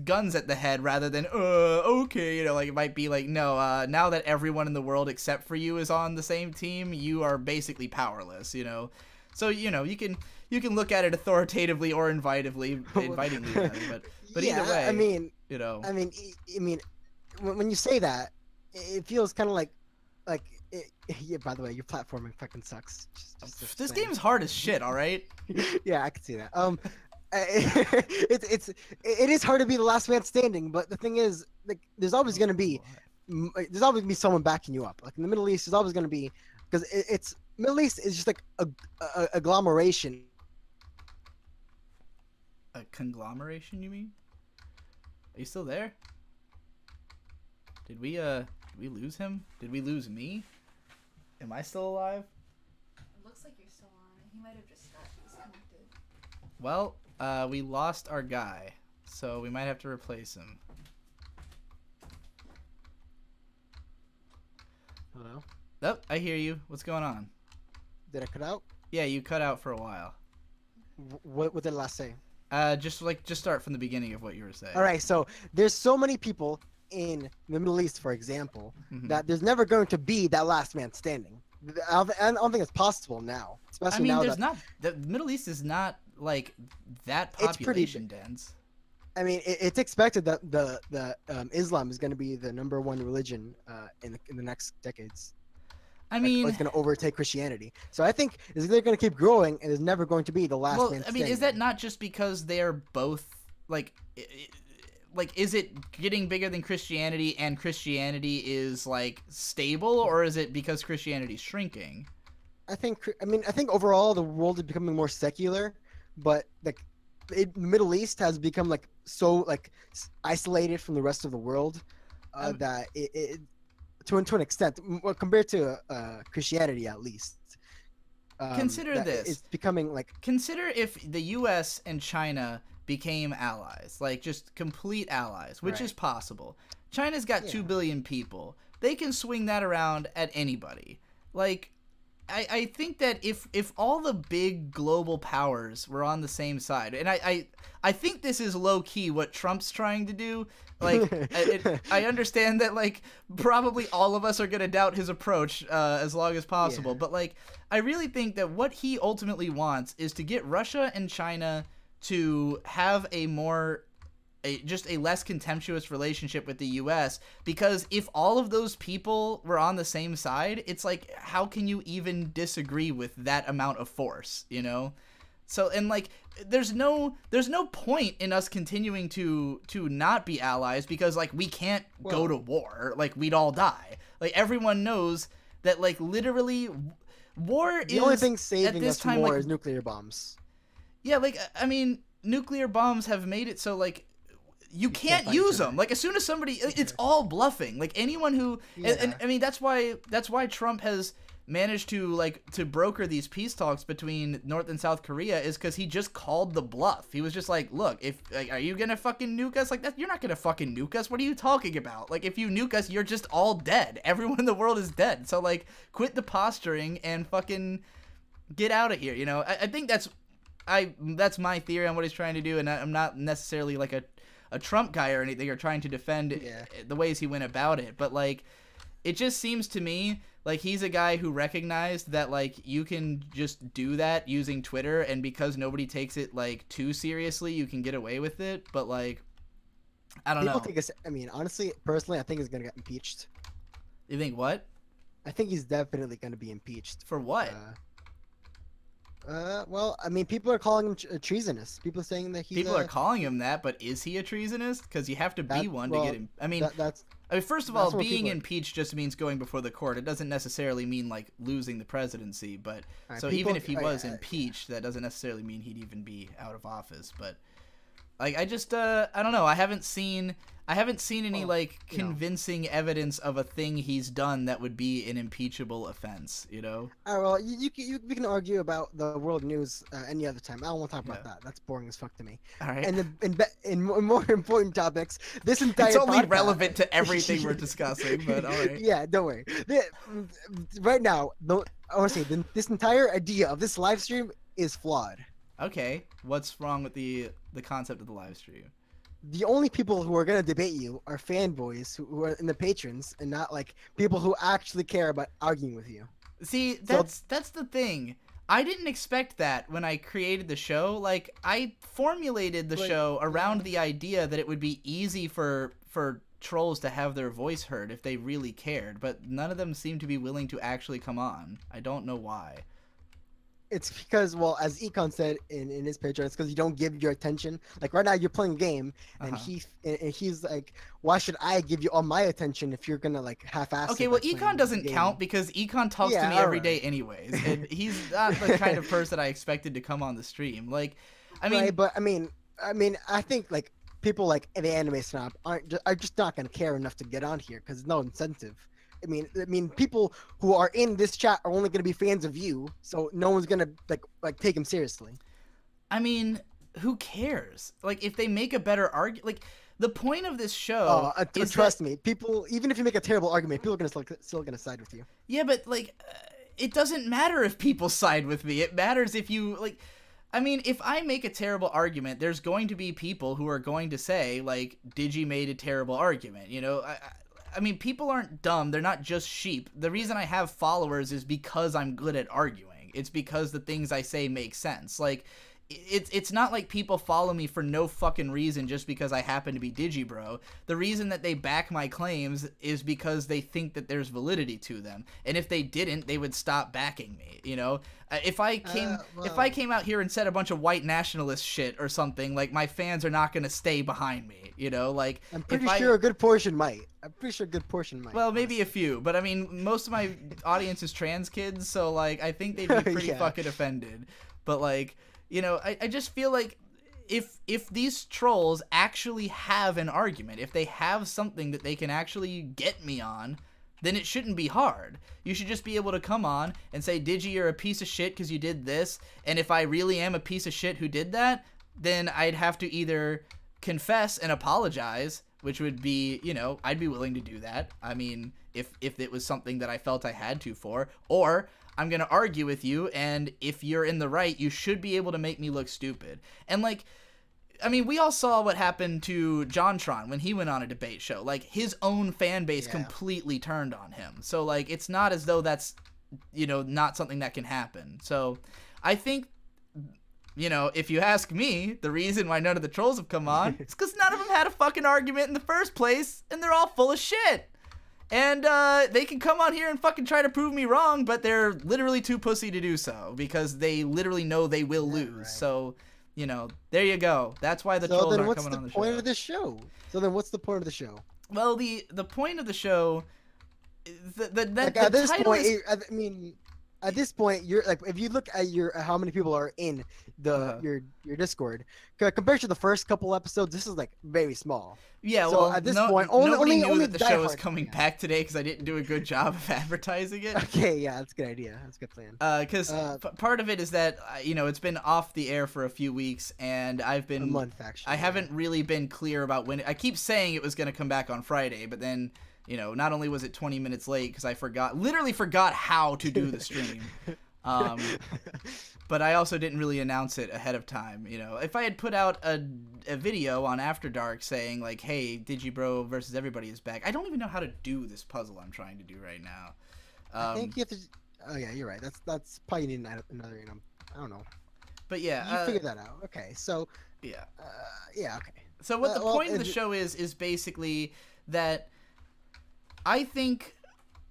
guns at the head rather than, okay, you know, like it might be like, no, now that everyone in the world except for you is on the same team, you are basically powerless, you know. So, you know, you can look at it authoritatively or invitingly, but yeah, either way, I mean, you know. I mean, when you say that, it feels kind of like, yeah. By the way, your platforming fucking sucks. This game's hard as shit. All right. Yeah, I can see that. It is hard to be the last man standing, but the thing is, like, there's always gonna be someone backing you up. Like in the Middle East, there's always gonna be, because it's Middle East is just like a agglomeration. A conglomeration, you mean? Are you still there? Did we lose him? Did we lose me? Am I still alive? It looks like you're still on. He might have just got disconnected. Well, we lost our guy, so we might have to replace him. Hello? Oh, I hear you. What's going on? Did I cut out? Yeah, you cut out for a while. What did I last say? Just start from the beginning of what you were saying. All right, so there's so many people in the Middle East, for example, that there's never going to be that last man standing. I don't think it's possible now, especially now. The Middle East is not like that population dense. I mean, it's expected that the Islam is going to be the #1 religion in the next decades. I mean, it's going to overtake Christianity. So I think they're going to keep growing, and there's never going to be the last man standing. I mean, is that not just because they are both like, is it getting bigger than Christianity, and Christianity is like stable, or is it because Christianity's shrinking? I think overall the world is becoming more secular, but like the Middle East has become like so like isolated from the rest of the world that it to an extent, compared to Christianity at least. Consider this. It's becoming like... Consider if the U.S. and China became allies, like just complete allies, which is possible. China's got 2 billion people. They can swing that around at anybody. Like, I think that if all the big global powers were on the same side, and I think this is low-key what Trump's trying to do. Like, I understand that, like, probably all of us are going to doubt his approach as long as possible. Yeah. But, like, I really think that what he ultimately wants is to get Russia and China to have just a less contemptuous relationship with the U.S. Because if all of those people were on the same side, it's like, how can you even disagree with that amount of force, you know? So, and like, there's no point in us continuing to not be allies, because like we can't go to war. Like, we'd all die. Like, everyone knows that, like, literally war is... The only thing saving us from war is nuclear bombs. Yeah, like, I mean, nuclear bombs have made it so, like, you can't use them. Like, as soon as somebody... It's all bluffing. Like, anyone who... Yeah. And I mean, that's why Trump has managed to broker these peace talks between North and South Korea, is because he just called the bluff. He was just like, look, are you gonna fucking nuke us? Like, that, you're not gonna fucking nuke us. What are you talking about? Like, if you nuke us, you're just all dead. Everyone in the world is dead. So, like, quit the posturing and fucking get out of here, you know? I think that's my theory on what he's trying to do, and I'm not necessarily like a Trump guy or anything, or trying to defend the ways he went about it, but like, it just seems to me like he's a guy who recognized that, like, you can just do that using Twitter, and because nobody takes it like too seriously, you can get away with it. But like, I don't know. I mean, honestly, personally, I think he's gonna get impeached. You think what? I think he's definitely gonna be impeached. For what? Well, I mean, people are calling him treasonous. People are saying that he's... People are calling him that, but is he a treasonous? Because you have to be one to get him. I mean, first of all, being impeached just means going before the court. It doesn't necessarily mean, like, losing the presidency. But so even if he was impeached, that doesn't necessarily mean he'd even be out of office. But, like, I just, I don't know. I haven't seen... I haven't seen any like you know. convincing evidence of a thing he's done that would be an impeachable offense. You know. Well, we can argue about the world news any other time. I don't want to talk about Yeah. that. That's boring as fuck to me. All right. And in more important topics, this entire It's only podcast- relevant to everything we're discussing, but all right. Yeah, don't worry. Right now, I want to say this entire idea of this live stream is flawed. Okay, what's wrong with the concept of the live stream? The only people who are gonna debate you are fanboys who are in the patrons, and not like people who actually care about arguing with you. See, that's the thing. I didn't expect that when I created the show. Like, I formulated the show around the idea that it would be easy for trolls to have their voice heard if they really cared, but none of them seem to be willing to actually come on. I don't know why. It's because, well, as Econ said in his Patreon, it's because you don't give your attention. Like right now, you're playing a game, and he's like, "Why should I give you all my attention if you're gonna like half-ass?" Okay, well, Econ doesn't count because Econ talks to me every day anyways, and he's not the kind of person I expected to come on the stream. Like, I mean, right, but I mean, I think like people like the anime snob are just not gonna care enough to get on here because there's no incentive. I mean, people who are in this chat are only gonna be fans of you, so no one's gonna like take him seriously. I mean, who cares? Like, if they make a better argument, like the point of this show. Is trust me, people, even if you make a terrible argument, people are gonna still gonna side with you. Yeah, but like, it doesn't matter if people side with me. It matters if you like. I mean, if I make a terrible argument, there's going to be people who are going to say like, "Digi made a terrible argument." You know, I mean, people aren't dumb. They're not just sheep. The reason I have followers is because I'm good at arguing. It's because the things I say make sense. Like, it's not like people follow me for no fucking reason just because I happen to be DIGIBRO. The reason that they back my claims is because they think that there's validity to them. And if they didn't, they would stop backing me, you know? If I came out here and said a bunch of white nationalist shit or something, like, my fans are not going to stay behind me, you know? Like, I'm pretty sure a good portion might. Well, maybe a few, but I mean, most of my audience is trans kids, so like, I think they'd be pretty fucking offended. But like, you know, I just feel like if these trolls actually have an argument, if they have something that they can actually get me on, then it shouldn't be hard. You should just be able to come on and say, Digi, you're a piece of shit because you did this, and if I really am a piece of shit who did that, then I'd have to either confess and apologize, which would be, you know, I'd be willing to do that. I mean, if it was something that I felt I had to for, or I'm going to argue with you, and if you're in the right, you should be able to make me look stupid. And like, I mean, we all saw what happened to JonTron when he went on a debate show. Like, his own fan base completely turned on him. So like, it's not as though that's, you know, not something that can happen. So I think, you know, if you ask me, the reason why none of the trolls have come on is because none of them had a fucking argument in the first place, and they're all full of shit. And they can come on here and fucking try to prove me wrong, but they're literally too pussy to do so because they literally know they will lose. Right. So, you know, there you go. That's why the trolls aren't coming on the show. So then what's the point of the show? So then what's the point of the show? Well, the point of the show, at this point, I mean, at this point, you're like, if you look at how many people are in your Discord compared to the first couple episodes, this is like very small. Yeah, so well, at this point, nobody knew that the show was coming back today because I didn't do a good job of advertising it. Okay, yeah, that's a good idea. That's a good plan. Because part of it is that you know, it's been off the air for a few weeks, and I've been a month actually. I haven't really been clear about when. I keep saying it was going to come back on Friday, but then, you know, not only was it 20 minutes late because I literally forgot how to do the stream. But I also didn't really announce it ahead of time. You know, if I had put out a video on After Dark saying like, "Hey, DIGIBRO versus everybody is back," I don't even know how to do this puzzle I'm trying to do right now. I think you have to. Oh yeah, you're right. That's probably need another. You know, I don't know. But yeah, you figure that out. Okay, so yeah, yeah, okay. So what the point of the show is basically that I think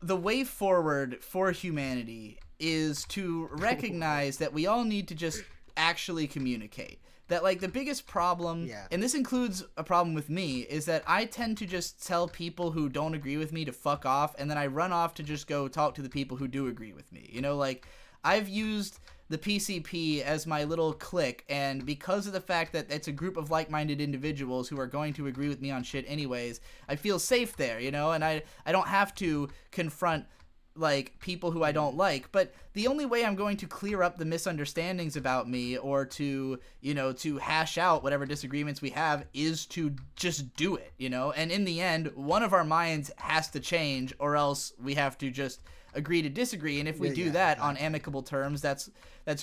the way forward for humanity is to recognize that we all need to just actually communicate. That, like, the biggest problem, and this includes a problem with me, is that I tend to just tell people who don't agree with me to fuck off, and then I run off to just go talk to the people who do agree with me. You know, like, I've used the PCP as my little clique, and because of the fact that it's a group of like-minded individuals who are going to agree with me on shit anyways, I feel safe there, you know, and I don't have to confront like people who I don't like. But the only way I'm going to clear up the misunderstandings about me, or to, you know, to hash out whatever disagreements we have, is to just do it, you know. And in the end, one of our minds has to change, or else we have to just agree to disagree. And if we do that on amicable terms, that's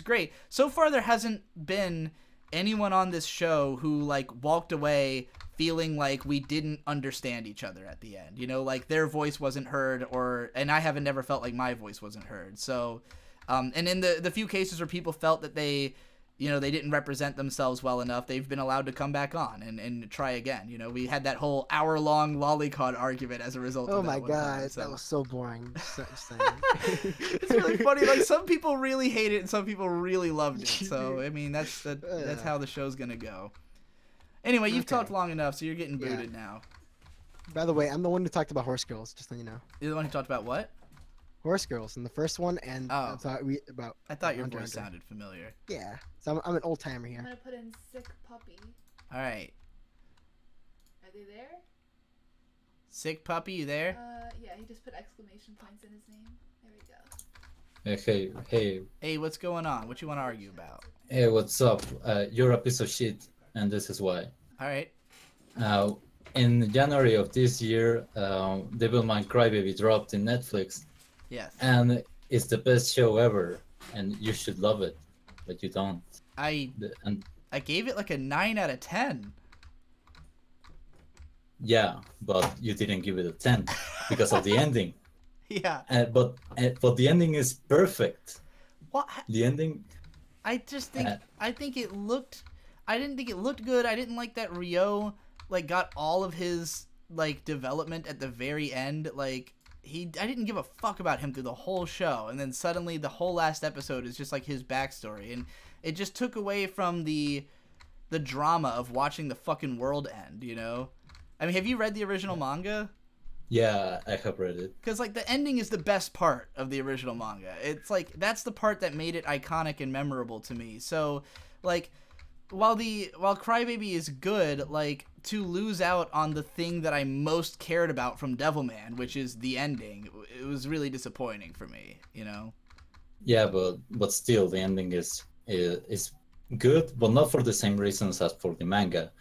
great. So far there hasn't been anyone on this show who like walked away feeling like we didn't understand each other at the end, you know, like their voice wasn't heard, and I haven't never felt like my voice wasn't heard. So and in the few cases where people felt that they, you know, they didn't represent themselves well enough, they've been allowed to come back on and try again. You know, we had that whole hour-long lolicon argument as a result of that. Oh my god, that was so boring. It's really funny. Like, some people really hate it and some people really loved it. So, I mean, that's how the show's gonna go. Anyway, you've talked long enough, so you're getting booted now. By the way, I'm the one who talked about horse girls, just so you know. You're the one who talked about what? Horse girls in the first one, and I thought your Hunter voice Hunter. sounded familiar. Yeah, so I'm an old timer I'm here. gonna put in sick puppy. All right. Are they there? Sick puppy, you there? Yeah, he just put exclamation points in his name. There we go. Hey, what's going on? What you want to argue about? Hey, what's up? You're a piece of shit, and this is why. All right. In January of this year, Devilman Crybaby dropped in Netflix. Yes. And it's the best show ever, and you should love it, but you don't. I gave it like a 9 out of 10. Yeah, but you didn't give it a 10 because of the ending. Yeah. But the ending is perfect. What? The ending. I just think I didn't think it looked good. I didn't like that Rio like got all of his like development at the very end. Like I didn't give a fuck about him through the whole show, and then suddenly the whole last episode is just like his backstory, and it just took away from the drama of watching the fucking world end, you know? I mean, have you read the original manga? Yeah, I have read it. Because, like, the ending is the best part of the original manga. It's, like, that's the part that made it iconic and memorable to me. So, like, while Crybaby is good, like, to lose out on the thing that I most cared about from Devilman, which is the ending, it was really disappointing for me, you know? Yeah, but still, the ending is good, but not for the same reasons as for the manga.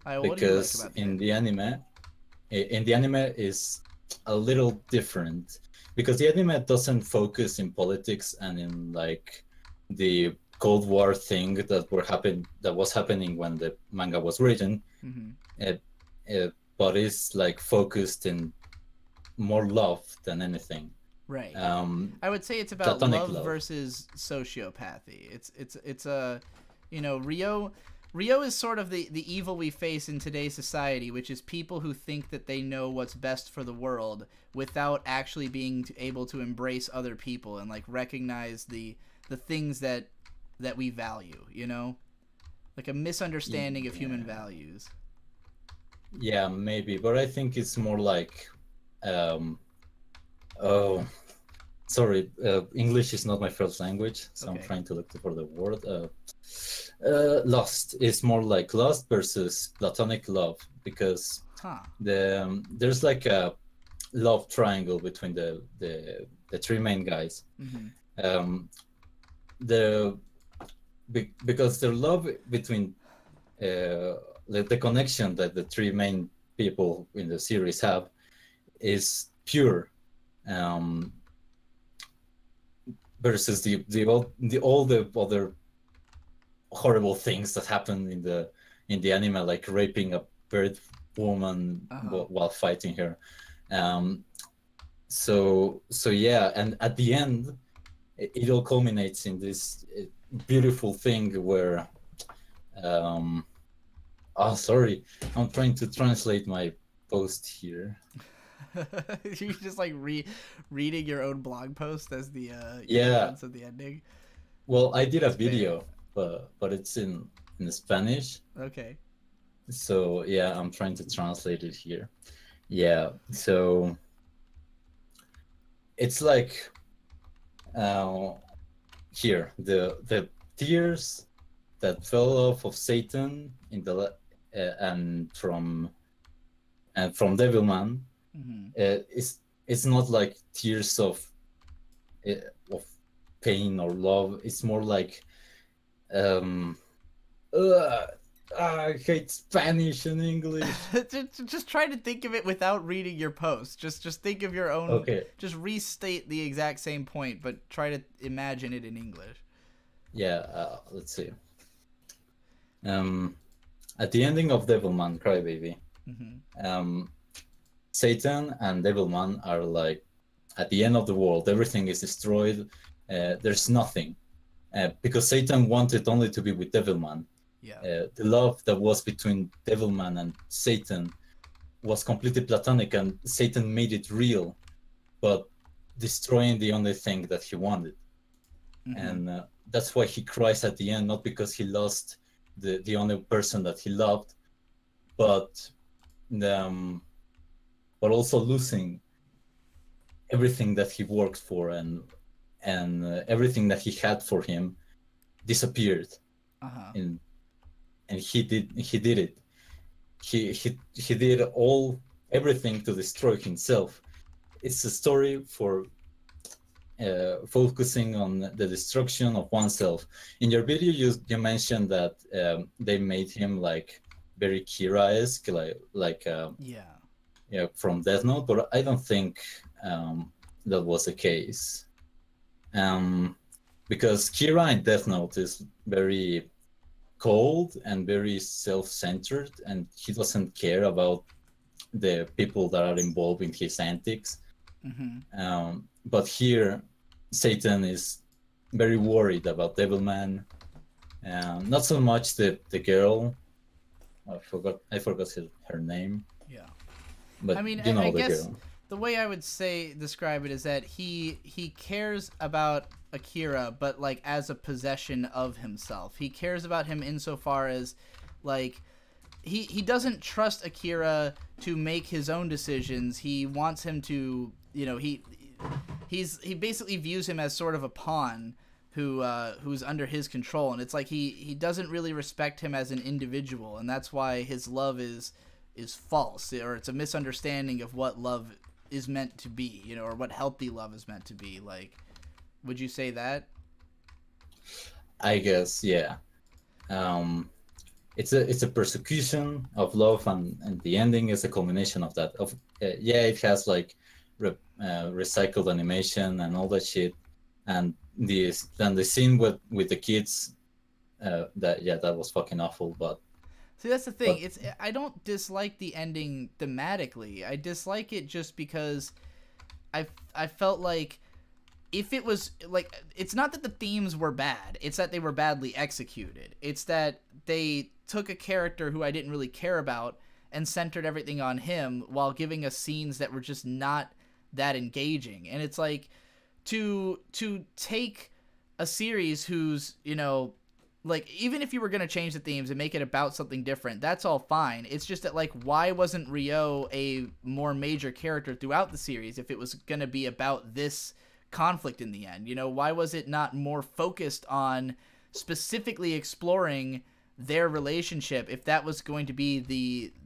Because what do you like about in the anime is a little different, because the anime doesn't focus in politics and in like the Cold War thing that was happening when the manga was written. Mm-hmm. But it's like focused in more love than anything. Right. I would say it's about love versus sociopathy. It's a, you know, Rio is sort of the evil we face in today's society, which is people who think that they know what's best for the world without actually being able to embrace other people and like recognize the things that we value, you know? Like a misunderstanding of human values. Yeah, maybe, but I think it's more like English is not my first language, so okay. I'm trying to look for the word. Lust is more like lust versus platonic love, because there's like a love triangle between the three main guys. Mm-hmm. Because their love between the connection that the three main people in the series have is pure. Versus all the other horrible things that happen in the anime, like raping a bird woman while fighting her. So yeah, and at the end, it all culminates in this beautiful thing where, sorry, I'm trying to translate my post here. You're just like reading your own blog post as the of the ending. Well, I did a video, but it's in Spanish. Okay. So yeah, I'm trying to translate it here. Yeah, so here the tears that fell off of Satan in the and from Devilman, it's not like tears of pain or love. It's more like I hate Spanish and English. Just try to think of it without reading your post. Just think of your own. Okay. Just restate the exact same point, but try to imagine it in English. Yeah. Let's see. At the ending of Devilman Crybaby, Satan and Devilman are like at the end of the world. Everything is destroyed. There's nothing, because Satan wanted only to be with Devilman. Yeah. The love that was between Devilman and Satan was completely platonic, and Satan made it real, but destroying the only thing that he wanted. And that's why he cries at the end, not because he lost the only person that he loved, but also losing everything that he worked for, and everything that he had for him disappeared. And he did it. He did everything to destroy himself. It's a story for focusing on the destruction of oneself. In your video, you mentioned that they made him like very Kira-esque, from Death Note, but I don't think that was the case. Because Kira in Death Note is very cold and very self-centered, and he doesn't care about the people that are involved in his antics. But here, Satan is very worried about Devilman. Not so much the girl. I forgot her name. Yeah. But I mean, you know I the guess girl. the way I would describe it is that he cares about Akira, but like as a possession of himself. He cares about him insofar as like he doesn't trust Akira to make his own decisions. He wants him to, he basically views him as sort of a pawn who's under his control, and it's like he doesn't really respect him as an individual, and that's why his love is false, or it's a misunderstanding of what love is meant to be, or what healthy love is meant to be. Like, would you say that? I guess, yeah. It's a persecution of love, and the ending is a culmination of that. It has like recycled animation and all that shit, and the scene with the kids, that was fucking awful. But see, that's the thing. I don't dislike the ending thematically. I dislike it just because I felt like if it was like, it's not that the themes were bad, it's that they were badly executed. It's that they took a character who I didn't really care about and centered everything on him while giving us scenes that were just not that engaging. And it's like to take a series whose, like, even if you were going to change the themes and make it about something different, that's all fine. It's just that, like, why wasn't Ryo a more major character throughout the series if it was going to be about this conflict in the end? Why was it not more focused on specifically exploring their relationship if that was going to be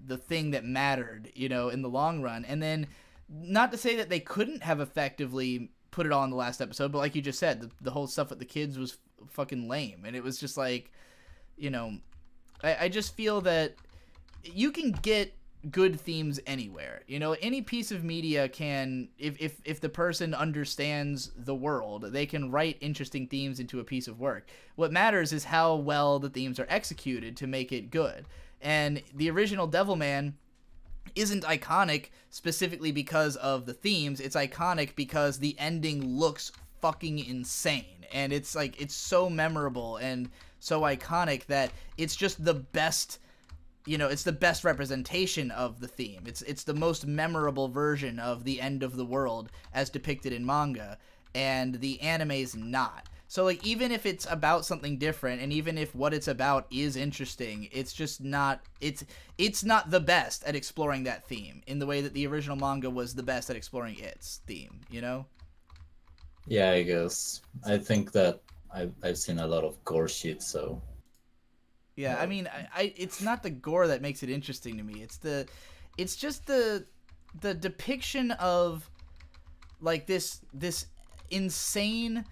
the thing that mattered, in the long run? And then, not to say that they couldn't have effectively put it all in the last episode, but like you just said, the whole stuff with the kids was fucking lame, and it was just like, I just feel that you can get good themes anywhere. Any piece of media can, if the person understands the world, they can write interesting themes into a piece of work. What matters is how well the themes are executed to make it good. And the original Devilman isn't iconic specifically because of the themes. It's iconic because the ending looks fucking insane, and it's like, it's so memorable and so iconic that it's just the best, it's the best representation of the theme. It's the most memorable version of the end of the world as depicted in manga, and the anime's not. So, like, even if it's about something different, and even if what it's about is interesting, it's just not, it's not the best at exploring that theme in the way that the original manga was the best at exploring its theme, Yeah, I guess. I think that I've seen a lot of gore shit, so. Yeah, I mean, it's not the gore that makes it interesting to me. It's just the depiction of like this insane,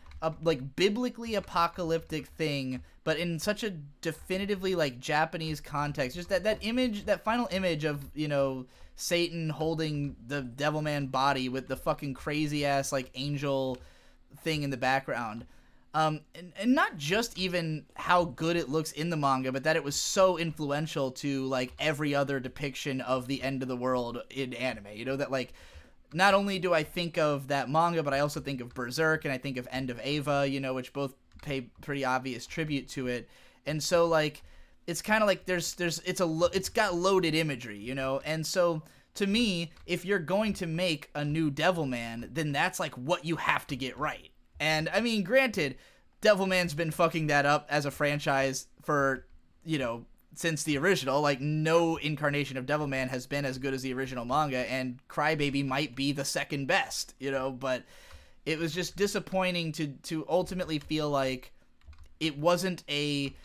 like biblically apocalyptic thing, but in such a definitively like Japanese context. Just that image, that final image of, you know, Satan holding the Devilman body with the fucking crazy ass like angel thing in the background. And not just even how good it looks in the manga, but that it was so influential to like every other depiction of the end of the world in anime. You know, that like not only do I think of that manga, but I also think of Berserk and I think of End of Eva, you know, which both pay pretty obvious tribute to it. And so like it's kind of like it's got loaded imagery, you know. And so to me, if you're going to make a new Devilman, then that's like what you have to get right. And, I mean, granted, Devilman's been fucking that up as a franchise for, you know, since the original. Like, no incarnation of Devilman has been as good as the original manga, and Crybaby might be the second best, you know, but it was just disappointing to ultimately feel like it wasn't a...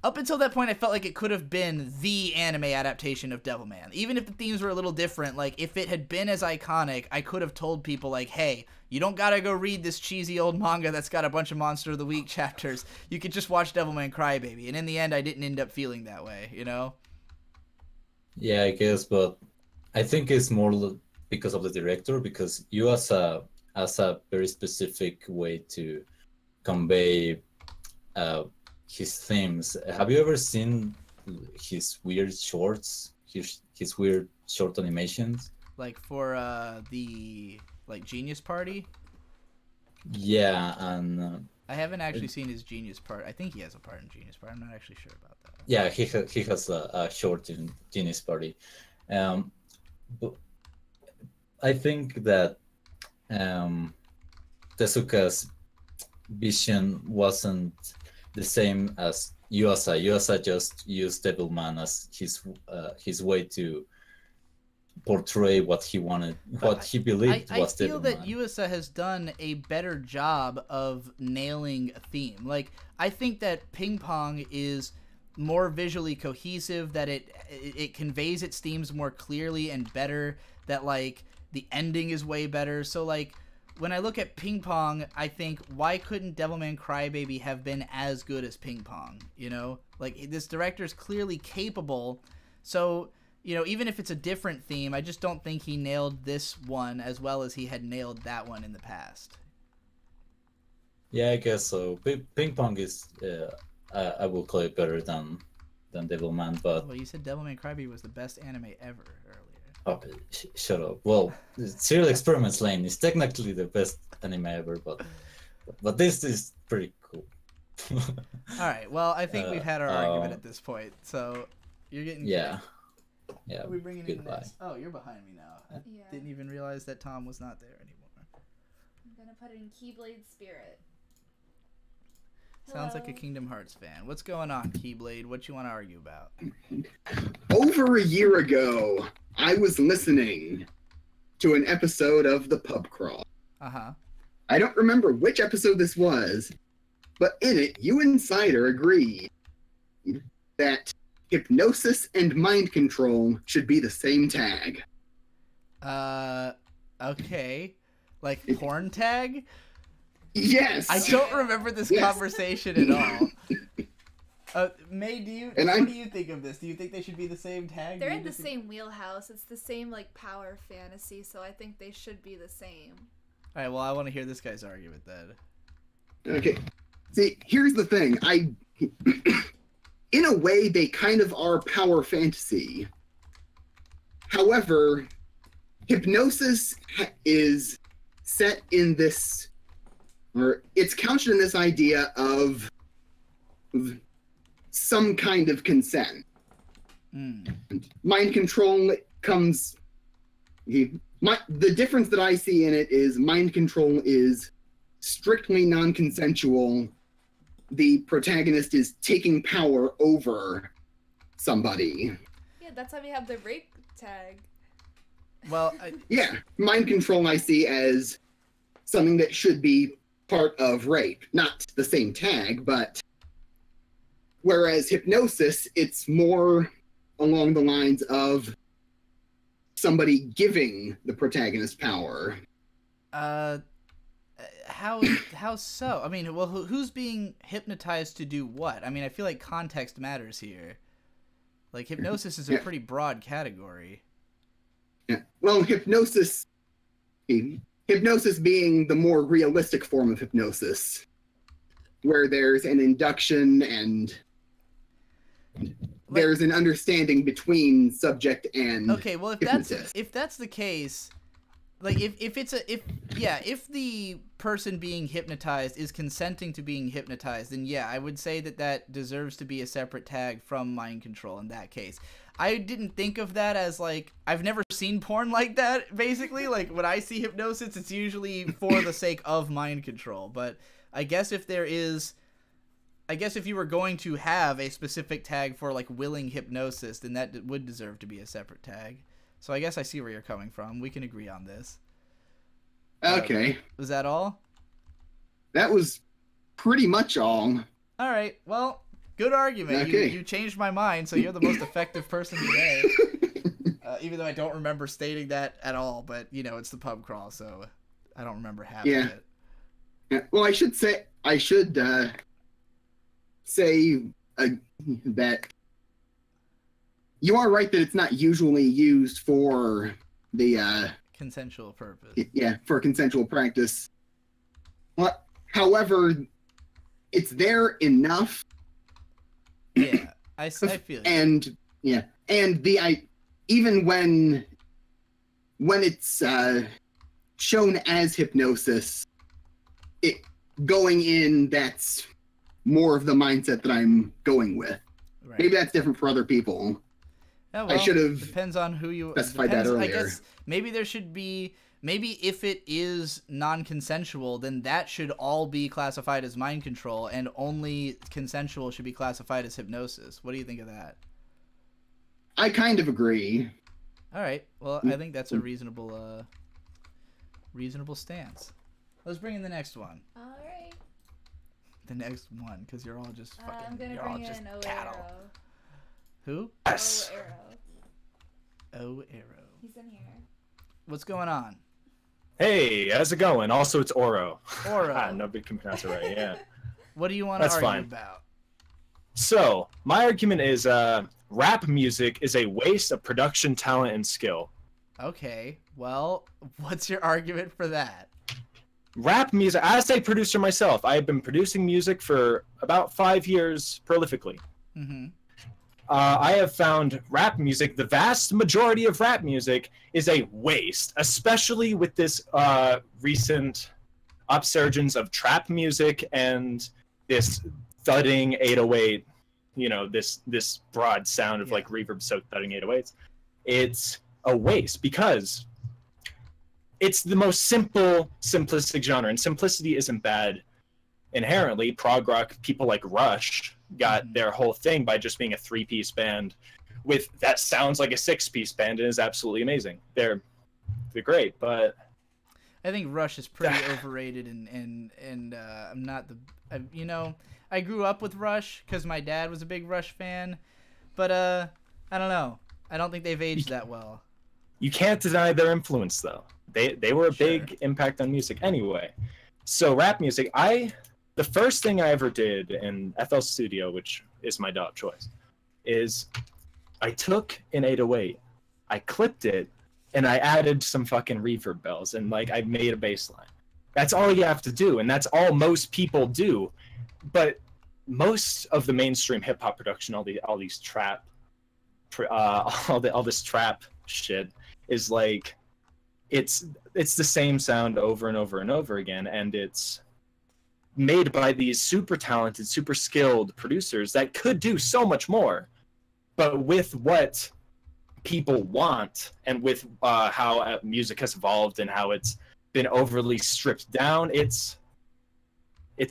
Up until that point, I felt like it could have been the anime adaptation of Devilman. Even if the themes were a little different, like, if it had been as iconic, I could have told people, like, hey, you don't gotta go read this cheesy old manga that's got a bunch of Monster of the Week chapters. You could just watch Devilman Crybaby. And in the end, I didn't end up feeling that way, you know? Yeah, I guess, but I think it's more because of the director, because you as a very specific way to convey his themes. Have you ever seen his weird shorts? His weird short animations? Like for the Genius Party? Yeah, and I haven't actually seen his Genius Part. I think he has a part in Genius Party. I'm not actually sure about that. Yeah, he has a short in Genius Party. But I think that Tezuka's vision wasn't the same as Yuasa. Yuasa just used Devilman as his way to portray what he wanted, what he believed was Devilman. I feel that Yuasa has done a better job of nailing a theme. Like, I think that Ping Pong is more visually cohesive, that it conveys its themes more clearly and better, that like the ending is way better. So like when I look at Ping Pong, I think, why couldn't Devilman Crybaby have been as good as Ping Pong? You know, like this director is clearly capable. So, you know, even if it's a different theme, I just don't think he nailed this one as well as he had nailed that one in the past. Yeah, I guess so. Ping Pong is, I will call it better than Devilman, but... Well, you said Devilman Crybaby was the best anime ever earlier. Oh, shut up. Well, Serial Experiments Lane is technically the best anime ever, but this is pretty cool. All right. Well, I think we've had our argument at this point. So you're getting yeah. Yeah. Are we bringing in next? Oh, you're behind me now. I didn't even realize that Tom was not there anymore. I'm gonna put in Keyblade Spirit. Sounds like a Kingdom Hearts fan. What's going on, Keyblade? What you want to argue about? Over a year ago, I was listening to an episode of The Pub Crawl. Uh-huh. I don't remember which episode this was, but in it, you and Cider agreed that hypnosis and mind control should be the same tag. Okay. Like porn tag? Yes. I don't remember this conversation at all. May, what do you think of this? Do you think they should be the same tag? They're in the same wheelhouse. It's the same like power fantasy, so I think they should be the same. All right. Well, I want to hear this guy's argument then. Okay. See, here's the thing. In a way, they kind of are power fantasy. However, hypnosis is set in this, or it's couched in this idea of some kind of consent. Mind control comes... the difference that I see in it is mind control is strictly non-consensual. The protagonist is taking power over somebody. Yeah, that's why we have the rape tag. Well, yeah, mind control I see as something that should be part of rape. Not the same tag, but whereas hypnosis, it's more along the lines of somebody giving the protagonist power. How so? I mean, well, who's being hypnotized to do what? I mean, I feel like context matters here. Like, hypnosis is a pretty broad category. Yeah. Well, hypnosis being the more realistic form of hypnosis, where there's an induction and there's an understanding between subject and okay. Well, if that's the case, like if the person being hypnotized is consenting to being hypnotized, then yeah, I would say that deserves to be a separate tag from mind control in that case. I didn't think of that as, like, I've never seen porn like that, basically. Like, when I see hypnosis, it's usually for the sake of mind control. But I guess if you were going to have a specific tag for, like, willing hypnosis, then that would deserve to be a separate tag. So I guess I see where you're coming from. We can agree on this. Okay. Was that all? That was pretty much all. All right. Well, good argument. Okay. You changed my mind, so you're the most effective person today. Even though I don't remember stating that at all, but, you know, it's the pub crawl, so I don't remember half of it. Yeah. Well, I should say that you are right that it's not usually used for the consensual purpose. Yeah, for consensual practice. However, it's there enough. Yeah, I feel it. And yeah, and even when it's shown as hypnosis, it going in, that's more of the mindset that I'm going with. Right. Maybe that's different for other people. Yeah, well, I should have depends on who you specified that earlier. I guess maybe there should be, maybe if it is non-consensual, then that should all be classified as mind control, and only consensual should be classified as hypnosis. What do you think of that? I kind of agree. All right. Well, I think that's a reasonable stance. Let's bring in the next one. All right. The next one, because you're all just fucking. I'm gonna you're bring all just in cattle. Who? Yes. Arrow. He's in here. What's going on? Hey, how's it going? Also, it's Oro. Oro. Nobody can pronounce it right. Yeah. What do you want to argue about? So, my argument is rap music is a waste of production talent and skill. Okay. Well, what's your argument for that? Rap music, as a producer myself, I have been producing music for about 5 years prolifically. Mm-hmm. I have found rap music, the vast majority of rap music, is a waste, especially with this recent upsurgence of trap music and this thudding 808, you know, this broad sound of like reverb-soaked thudding 808s. It's a waste because it's the most simple, simplistic genre, and simplicity isn't bad inherently. Prog rock, people like Rush got their whole thing by just being a 3-piece band with that sounds like a 6-piece band and is absolutely amazing. They're great, but I think Rush is pretty overrated, and I'm not you know, I grew up with Rush because my dad was a big Rush fan, but I don't know. I don't think they've aged that well. You can't deny their influence, though. They were a big impact on music anyway. So rap music, the first thing I ever did in FL Studio, which is my dog choice, is I took an 808, I clipped it, and I added some fucking reverb bells, and like I made a bass line. That's all you have to do, and that's all most people do. But most of the mainstream hip hop production, all these trap, all this trap shit is like, it's the same sound over and over and over again, and it's made by these super talented, super skilled producers that could do so much more, but with what people want and with how music has evolved and how it's been overly stripped down, it's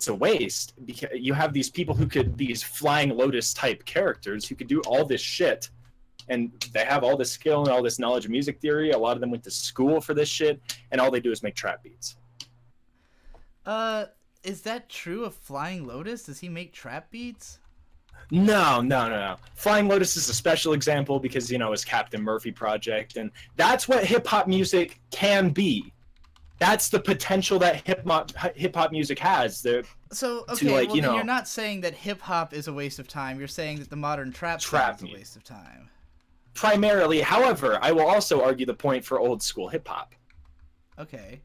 a waste. Because you have these people these Flying Lotus type characters who could do all this shit, and they have all this skill and all this knowledge of music theory. A lot of them went to school for this shit, and all they do is make trap beats. Is that true of Flying Lotus? Does he make trap beats? No. Flying Lotus is a special example because, you know, his Captain Murphy project, and that's what hip-hop music can be. That's the potential that hip-hop music has. So, okay, well, then you're not saying that hip-hop is a waste of time. You're saying that the modern trap is a waste of time. Primarily. However, I will also argue the point for old-school hip-hop. Okay.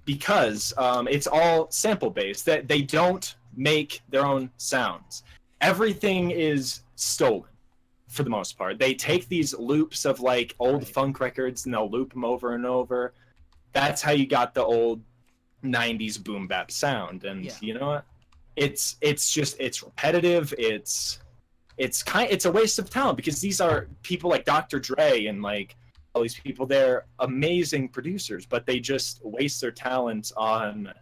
Because it's all sample-based. That they don't make their own sounds. Everything is stolen, for the most part. They take these loops of, like, old funk records, and they'll loop them over and over. That's how you got the old 90s boom bap sound. And you know what? It's repetitive. It's a waste of talent, because these are people like Dr. Dre and, like, all these people. They're amazing producers, but they just waste their talent on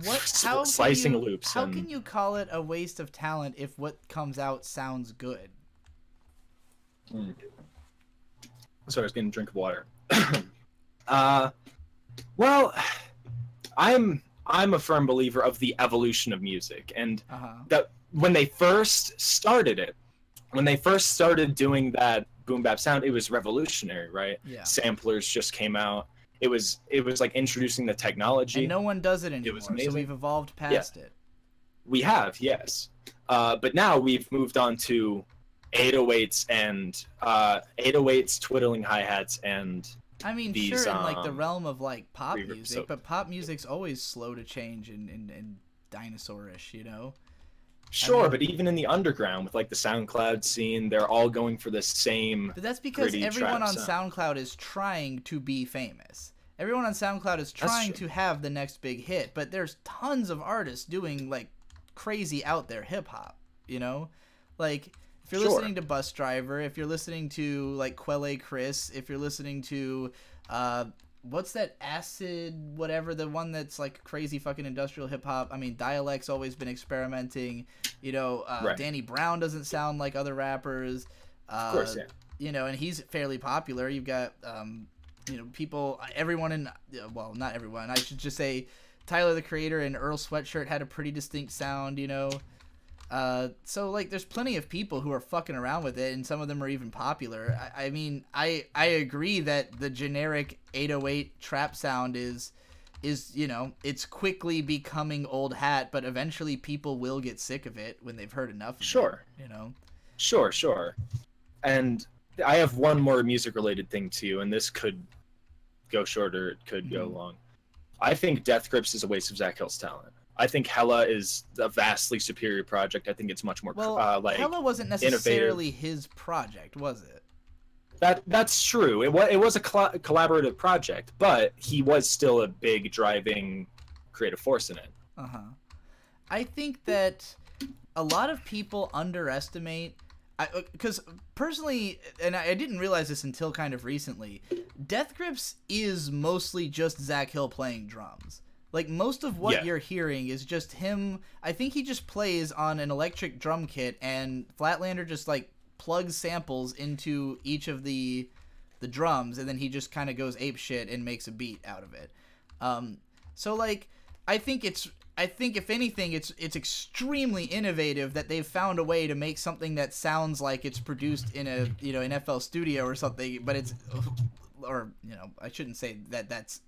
slicing loops. How can you call it a waste of talent if what comes out sounds good? Sorry, I was getting a drink of water. Well, I'm a firm believer of the evolution of music, and that when they first started doing that boom bap sound, it was revolutionary, right? Yeah. Samplers just came out. It was like introducing the technology. And no one does it anymore. It was amazing. So we've evolved past it. We have, yes. But now we've moved on to 808s and 808s, twiddling hi-hats, and I mean, these, sure, in like the realm of like pop music, so but pop music's always slow to change and dinosaurish, you know? Sure, but even in the underground with like the SoundCloud scene, they're all going for the same. But that's because everyone on SoundCloud is trying to be famous. Everyone on SoundCloud is trying to have the next big hit, but there's tons of artists doing like crazy out there hip hop, you know? Like if you're listening to Bus Driver, if you're listening to like Quelle Chris, if you're listening to what's that acid whatever, the one that's like crazy fucking industrial hip hop. I mean, Dialect's always been experimenting, you know. Danny Brown doesn't sound like other rappers, of course, yeah. You know, and he's fairly popular. You've got you know, people, everyone in, well, not everyone, I should just say Tyler the Creator and Earl Sweatshirt had a pretty distinct sound, you know. So like there's plenty of people who are fucking around with it, and some of them are even popular. I mean, I agree that the generic 808 trap sound is you know, it's quickly becoming old hat, but eventually people will get sick of it when they've heard enough of it, you know. Sure. And I have one more music related thing too, and this could go shorter, it could go long. I think Death Grips is a waste of Zach Hill's talent. I think Hella is a vastly superior project. I think it's much more like Hella wasn't necessarily innovative. His project, was it? That's true. It was a collaborative project, but he was still a big driving creative force in it. I think that a lot of people underestimate, because personally, and I didn't realize this until kind of recently, Death Grips is mostly just Zach Hill playing drums. Like, most of what you're hearing is just him. I think he just plays on an electric drum kit, and Flatlander just, like, plugs samples into each of the drums, and then he just kind of goes apeshit and makes a beat out of it. So, like, I think if anything, it's extremely innovative that they've found a way to make something that sounds like it's produced in a, you know, an FL Studio or something, but it's, or, you know, I shouldn't say that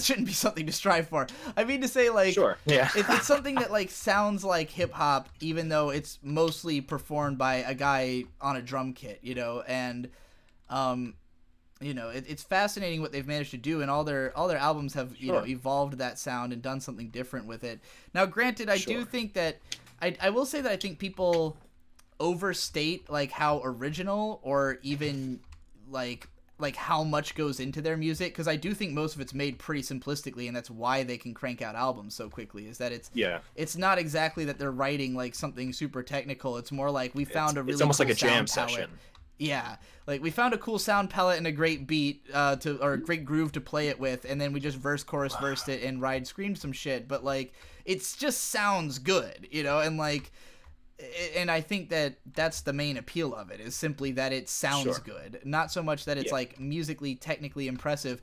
shouldn't be something to strive for. I mean to say, like, it's something that, like, sounds like hip-hop, even though it's mostly performed by a guy on a drum kit, you know, and, you know, it's fascinating what they've managed to do, and all their albums have, you know, evolved that sound and done something different with it. Now, granted, I do think that, I will say that I think people overstate, like, how original or even, like how much goes into their music, because I do think most of it's made pretty simplistically, and that's why they can crank out albums so quickly, is that it's not exactly that they're writing like something super technical. It's more like we found a really it's almost cool like a jam palette. session. Yeah, like we found a cool sound palette and a great beat or a great groove to play it with, and then we just verse chorus versed it and ride screamed some shit, but like it's just sounds good, you know, and like, and I think that that's the main appeal of it, is simply that it sounds good, not so much that it's like musically technically impressive.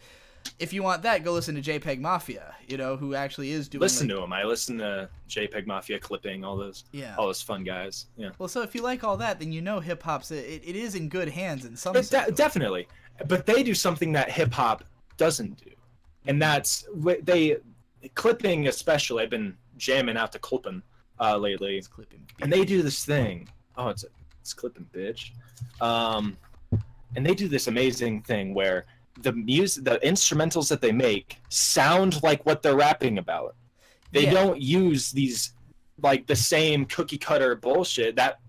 if you want that, go listen to JPEG Mafia, you know, who actually is doing. Listen to him. I listen to JPEG Mafia clipping, all those fun guys. Yeah. Well, so if you like all that, then you know hip hop's it is in good hands in some sense. Definitely, but they do something that hip hop doesn't do, and that's clipping especially. I've been jamming out to clipping lately, and they do this thing. Oh, it's clipping, bitch. And they do this amazing thing where the instrumentals that they make sound like what they're rapping about. They don't use these like the same cookie cutter bullshit that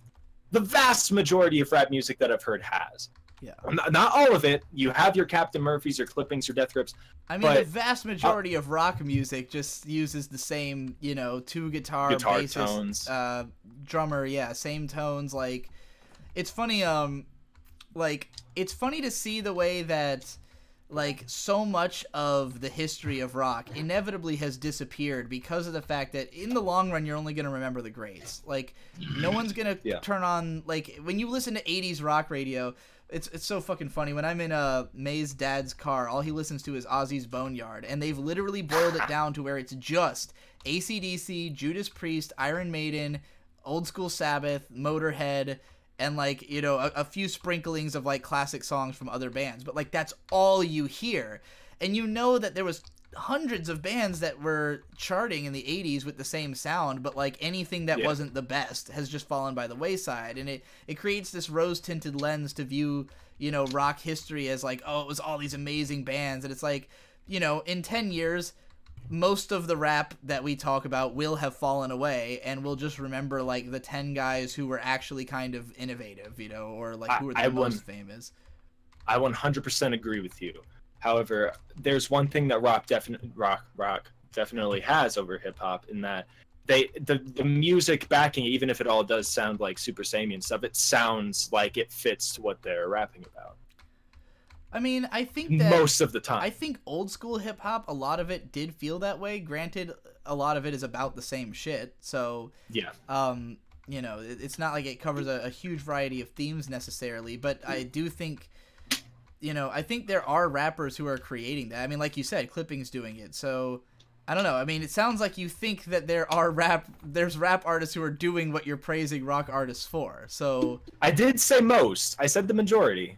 the vast majority of rap music that I've heard has. Yeah. Not all of it. You have your Captain Murphys, your clippings, your Death Grips. I mean, the vast majority of rock music just uses the same, you know, 2 guitar bassist, tones, drummer, same tones. Like, it's funny. Like, it's funny to see the way that, like, so much of the history of rock inevitably has disappeared because of the fact that in the long run, you're only going to remember the greats. Like, no one's going to turn on, like, when you listen to 80s rock radio, it's so fucking funny. When I'm in May's dad's car, all he listens to is Ozzy's Boneyard, and they've literally boiled it down to where it's just AC/DC, Judas Priest, Iron Maiden, Old School Sabbath, Motorhead, and, like, you know, a few sprinklings of, like, classic songs from other bands. But, like, that's all you hear. And you know that there was hundreds of bands that were charting in the 80s with the same sound, but, like, anything that wasn't the best has just fallen by the wayside. And it creates this rose-tinted lens to view, you know, rock history as, like, oh, it was all these amazing bands. And it's like, you know, in 10 years... most of the rap that we talk about will have fallen away, and we'll just remember, like, the 10 guys who were actually kind of innovative, you know, or, like, who were the most famous. I 100% agree with you. However, there's one thing that rock definitely has over hip-hop, in that the music backing, even if it all does sound like Super Saiyan stuff, it sounds like it fits to what they're rapping about. I mean, I think that... most of the time. I think old school hip-hop, a lot of it did feel that way. Granted, a lot of it is about the same shit, so... yeah. You know, it's not like it covers a huge variety of themes necessarily, but I do think... you know, I think there are rappers who are creating that. I mean, like you said, Clipping's doing it, so... I don't know. I mean, it sounds like you think that there's rap artists who are doing what you're praising rock artists for, so... I did say most. I said the majority.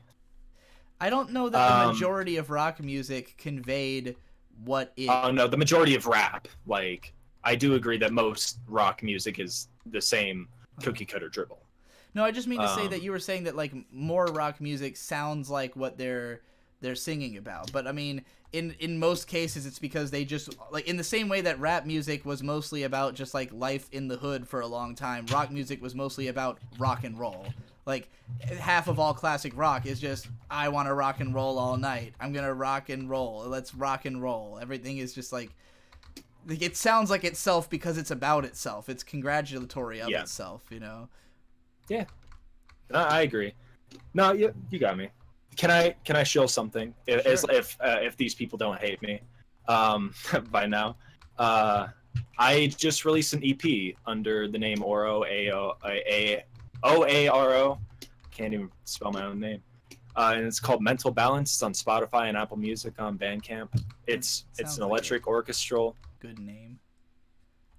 I don't know that the majority of rock music conveyed what it... Oh, no, the majority of rap. Like, I do agree that most rock music is the same cookie-cutter dribble. No, I just mean to say that you were saying that, like, more rock music sounds like what they're singing about. But, I mean, in most cases, it's because they just... like, in the same way that rap music was mostly about just, like, life in the hood for a long time, rock music was mostly about rock and roll. Like, half of all classic rock is just, I want to rock and roll all night. I'm going to rock and roll. Let's rock and roll. Everything is just, like, it sounds like itself because it's about itself. It's congratulatory of itself, you know? Yeah. I agree. No, you got me. Can I shill something? If these people don't hate me by now. I just released an EP under the name Oro, OARO. Can't even spell my own name. And it's called Mental Balance. It's on Spotify and Apple Music, on Bandcamp. It's an electric orchestral. Good name.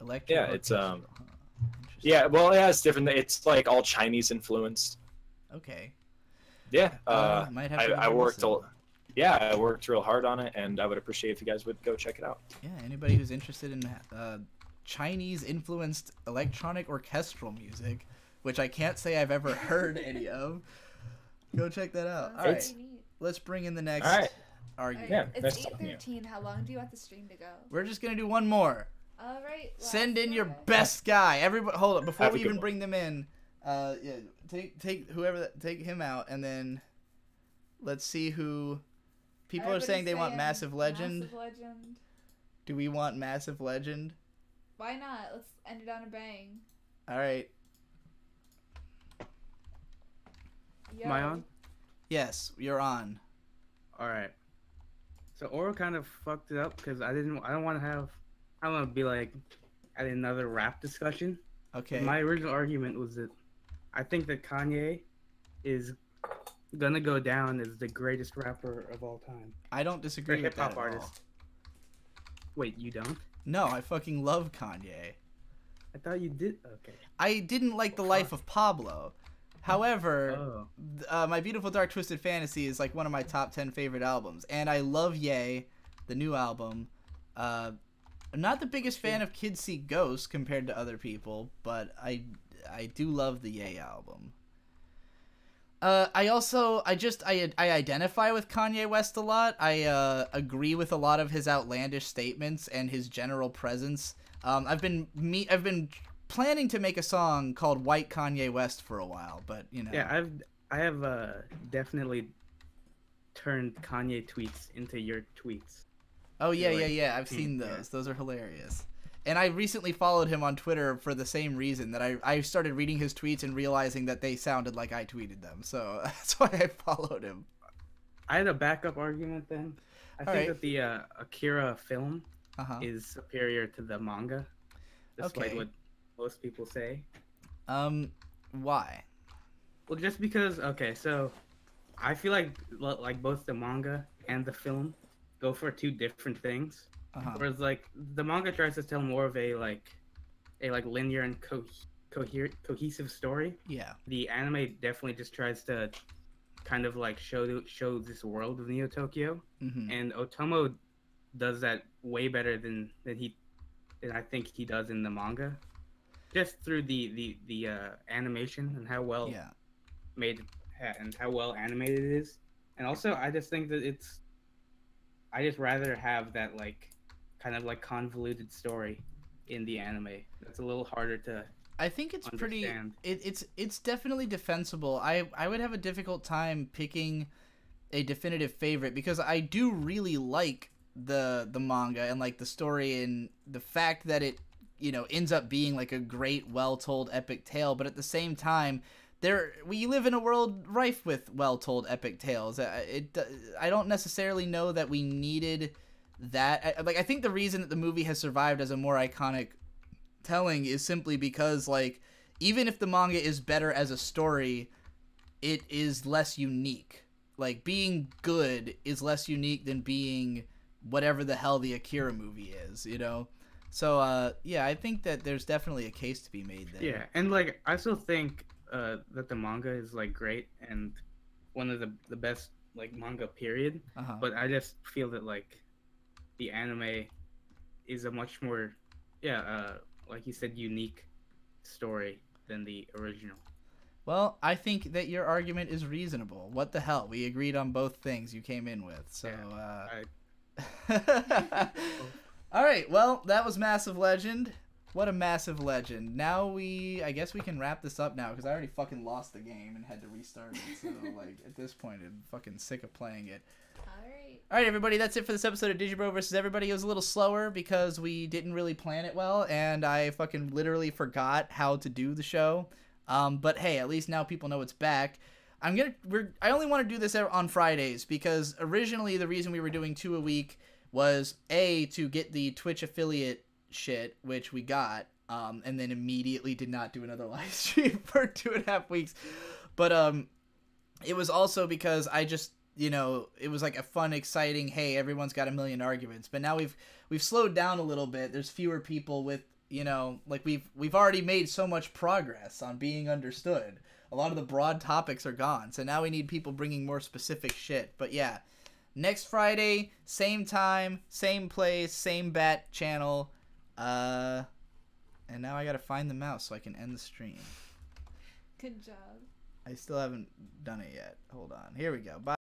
Electric. Yeah, it's yeah, well, yeah, it's different. It's like all Chinese influenced. Okay. Yeah. Might have I worked I worked real hard on it, and I would appreciate if you guys would go check it out. Yeah, anybody who's interested in Chinese influenced electronic orchestral music, which I can't say I've ever heard any of. Go check that out. All right, let's bring in the next argument. Yeah, it's 8:13. How long do you want the stream to go? We're just gonna do one more. All right. Send in your best guy. Everybody, hold up before we even bring them in. Take him out, and then let's see who. People are saying they want Massive Legend. Massive Legend. Do we want Massive Legend? Why not? Let's end it on a bang. All right. Yo. Am I on? Yes, you're on. All right. So Oro kind of fucked it up because I don't want to be like at another rap discussion. Okay. My original argument was that I think that Kanye is gonna go down as the greatest rapper of all time. I don't disagree with that at all. Wait, you don't? No, I fucking love Kanye. I thought you did. Okay. I didn't like The Life of Pablo. However, My Beautiful Dark Twisted Fantasy is like one of my top 10 favorite albums, and I love Ye, the new album. I'm not the biggest fan of Kids See Ghosts compared to other people, but I do love the Ye album. I identify with Kanye West a lot. I agree with a lot of his outlandish statements and his general presence. I've been planning to make a song called White Kanye West for a while, but you know. Yeah, I have definitely turned Kanye tweets into your tweets. Oh yeah. I've seen those. Yeah. Those are hilarious. And I recently followed him on Twitter for the same reason, that I started reading his tweets and realizing that they sounded like I tweeted them. So that's why I followed him. I had a backup argument then. I think that the Akira film is superior to the manga, despite what most people say. Why? Well, just because. Okay, so I feel like both the manga and the film go for two different things. Whereas like the manga tries to tell more of a linear and cohesive story. Yeah. The anime definitely just tries to kind of like show this world of Neo Tokyo, and Otomo does that way better than I think he does in the manga, just through the animation and how well made and how well animated it is. And also I just think that I just rather have that like kind of like convoluted story in the anime. That's a little harder to I think it's understand. It's definitely defensible. I would have a difficult time picking a definitive favorite, because I do really like the manga and like the story and the fact that it, you know, ends up being like a great, well-told epic tale. But at the same time, we live in a world rife with well-told epic tales. I don't necessarily know that we needed that. I think the reason that the movie has survived as a more iconic telling is simply because, like, even if the manga is better as a story, it is less unique. Like, being good is less unique than being whatever the hell the Akira movie is, you know? So, yeah, I think that there's definitely a case to be made there. Yeah, and, like, I still think that the manga is, like, great and one of the best, like, manga period. But I just feel that, like, the anime is a much more, like you said, unique story than the original. Well, I think that your argument is reasonable. What the hell? We agreed on both things you came in with. So, all right. Well, that was Massive Legend. What a massive legend. Now I guess we can wrap this up now, because I already fucking lost the game and had to restart it. So, like, at this point, I'm fucking sick of playing it. All right, everybody, that's it for this episode of DigiBro versus Everybody. It was a little slower because we didn't really plan it well, and I fucking literally forgot how to do the show. But hey, at least now people know it's back. I only want to do this on Fridays, because originally the reason we were doing 2 a week was to get the Twitch affiliate shit, which we got, and then immediately did not do another live stream for 2.5 weeks. But it was also because I just, you know, it was like a fun, exciting, hey, everyone's got a million arguments. But now we've slowed down a little bit. There's fewer people with, you know, like we've already made so much progress on being understood. A lot of the broad topics are gone. So now we need people bringing more specific shit. But yeah, next Friday, same time, same place, same bat channel. And now I gotta find the mouse so I can end the stream. Good job. I still haven't done it yet. Hold on. Here we go. Bye.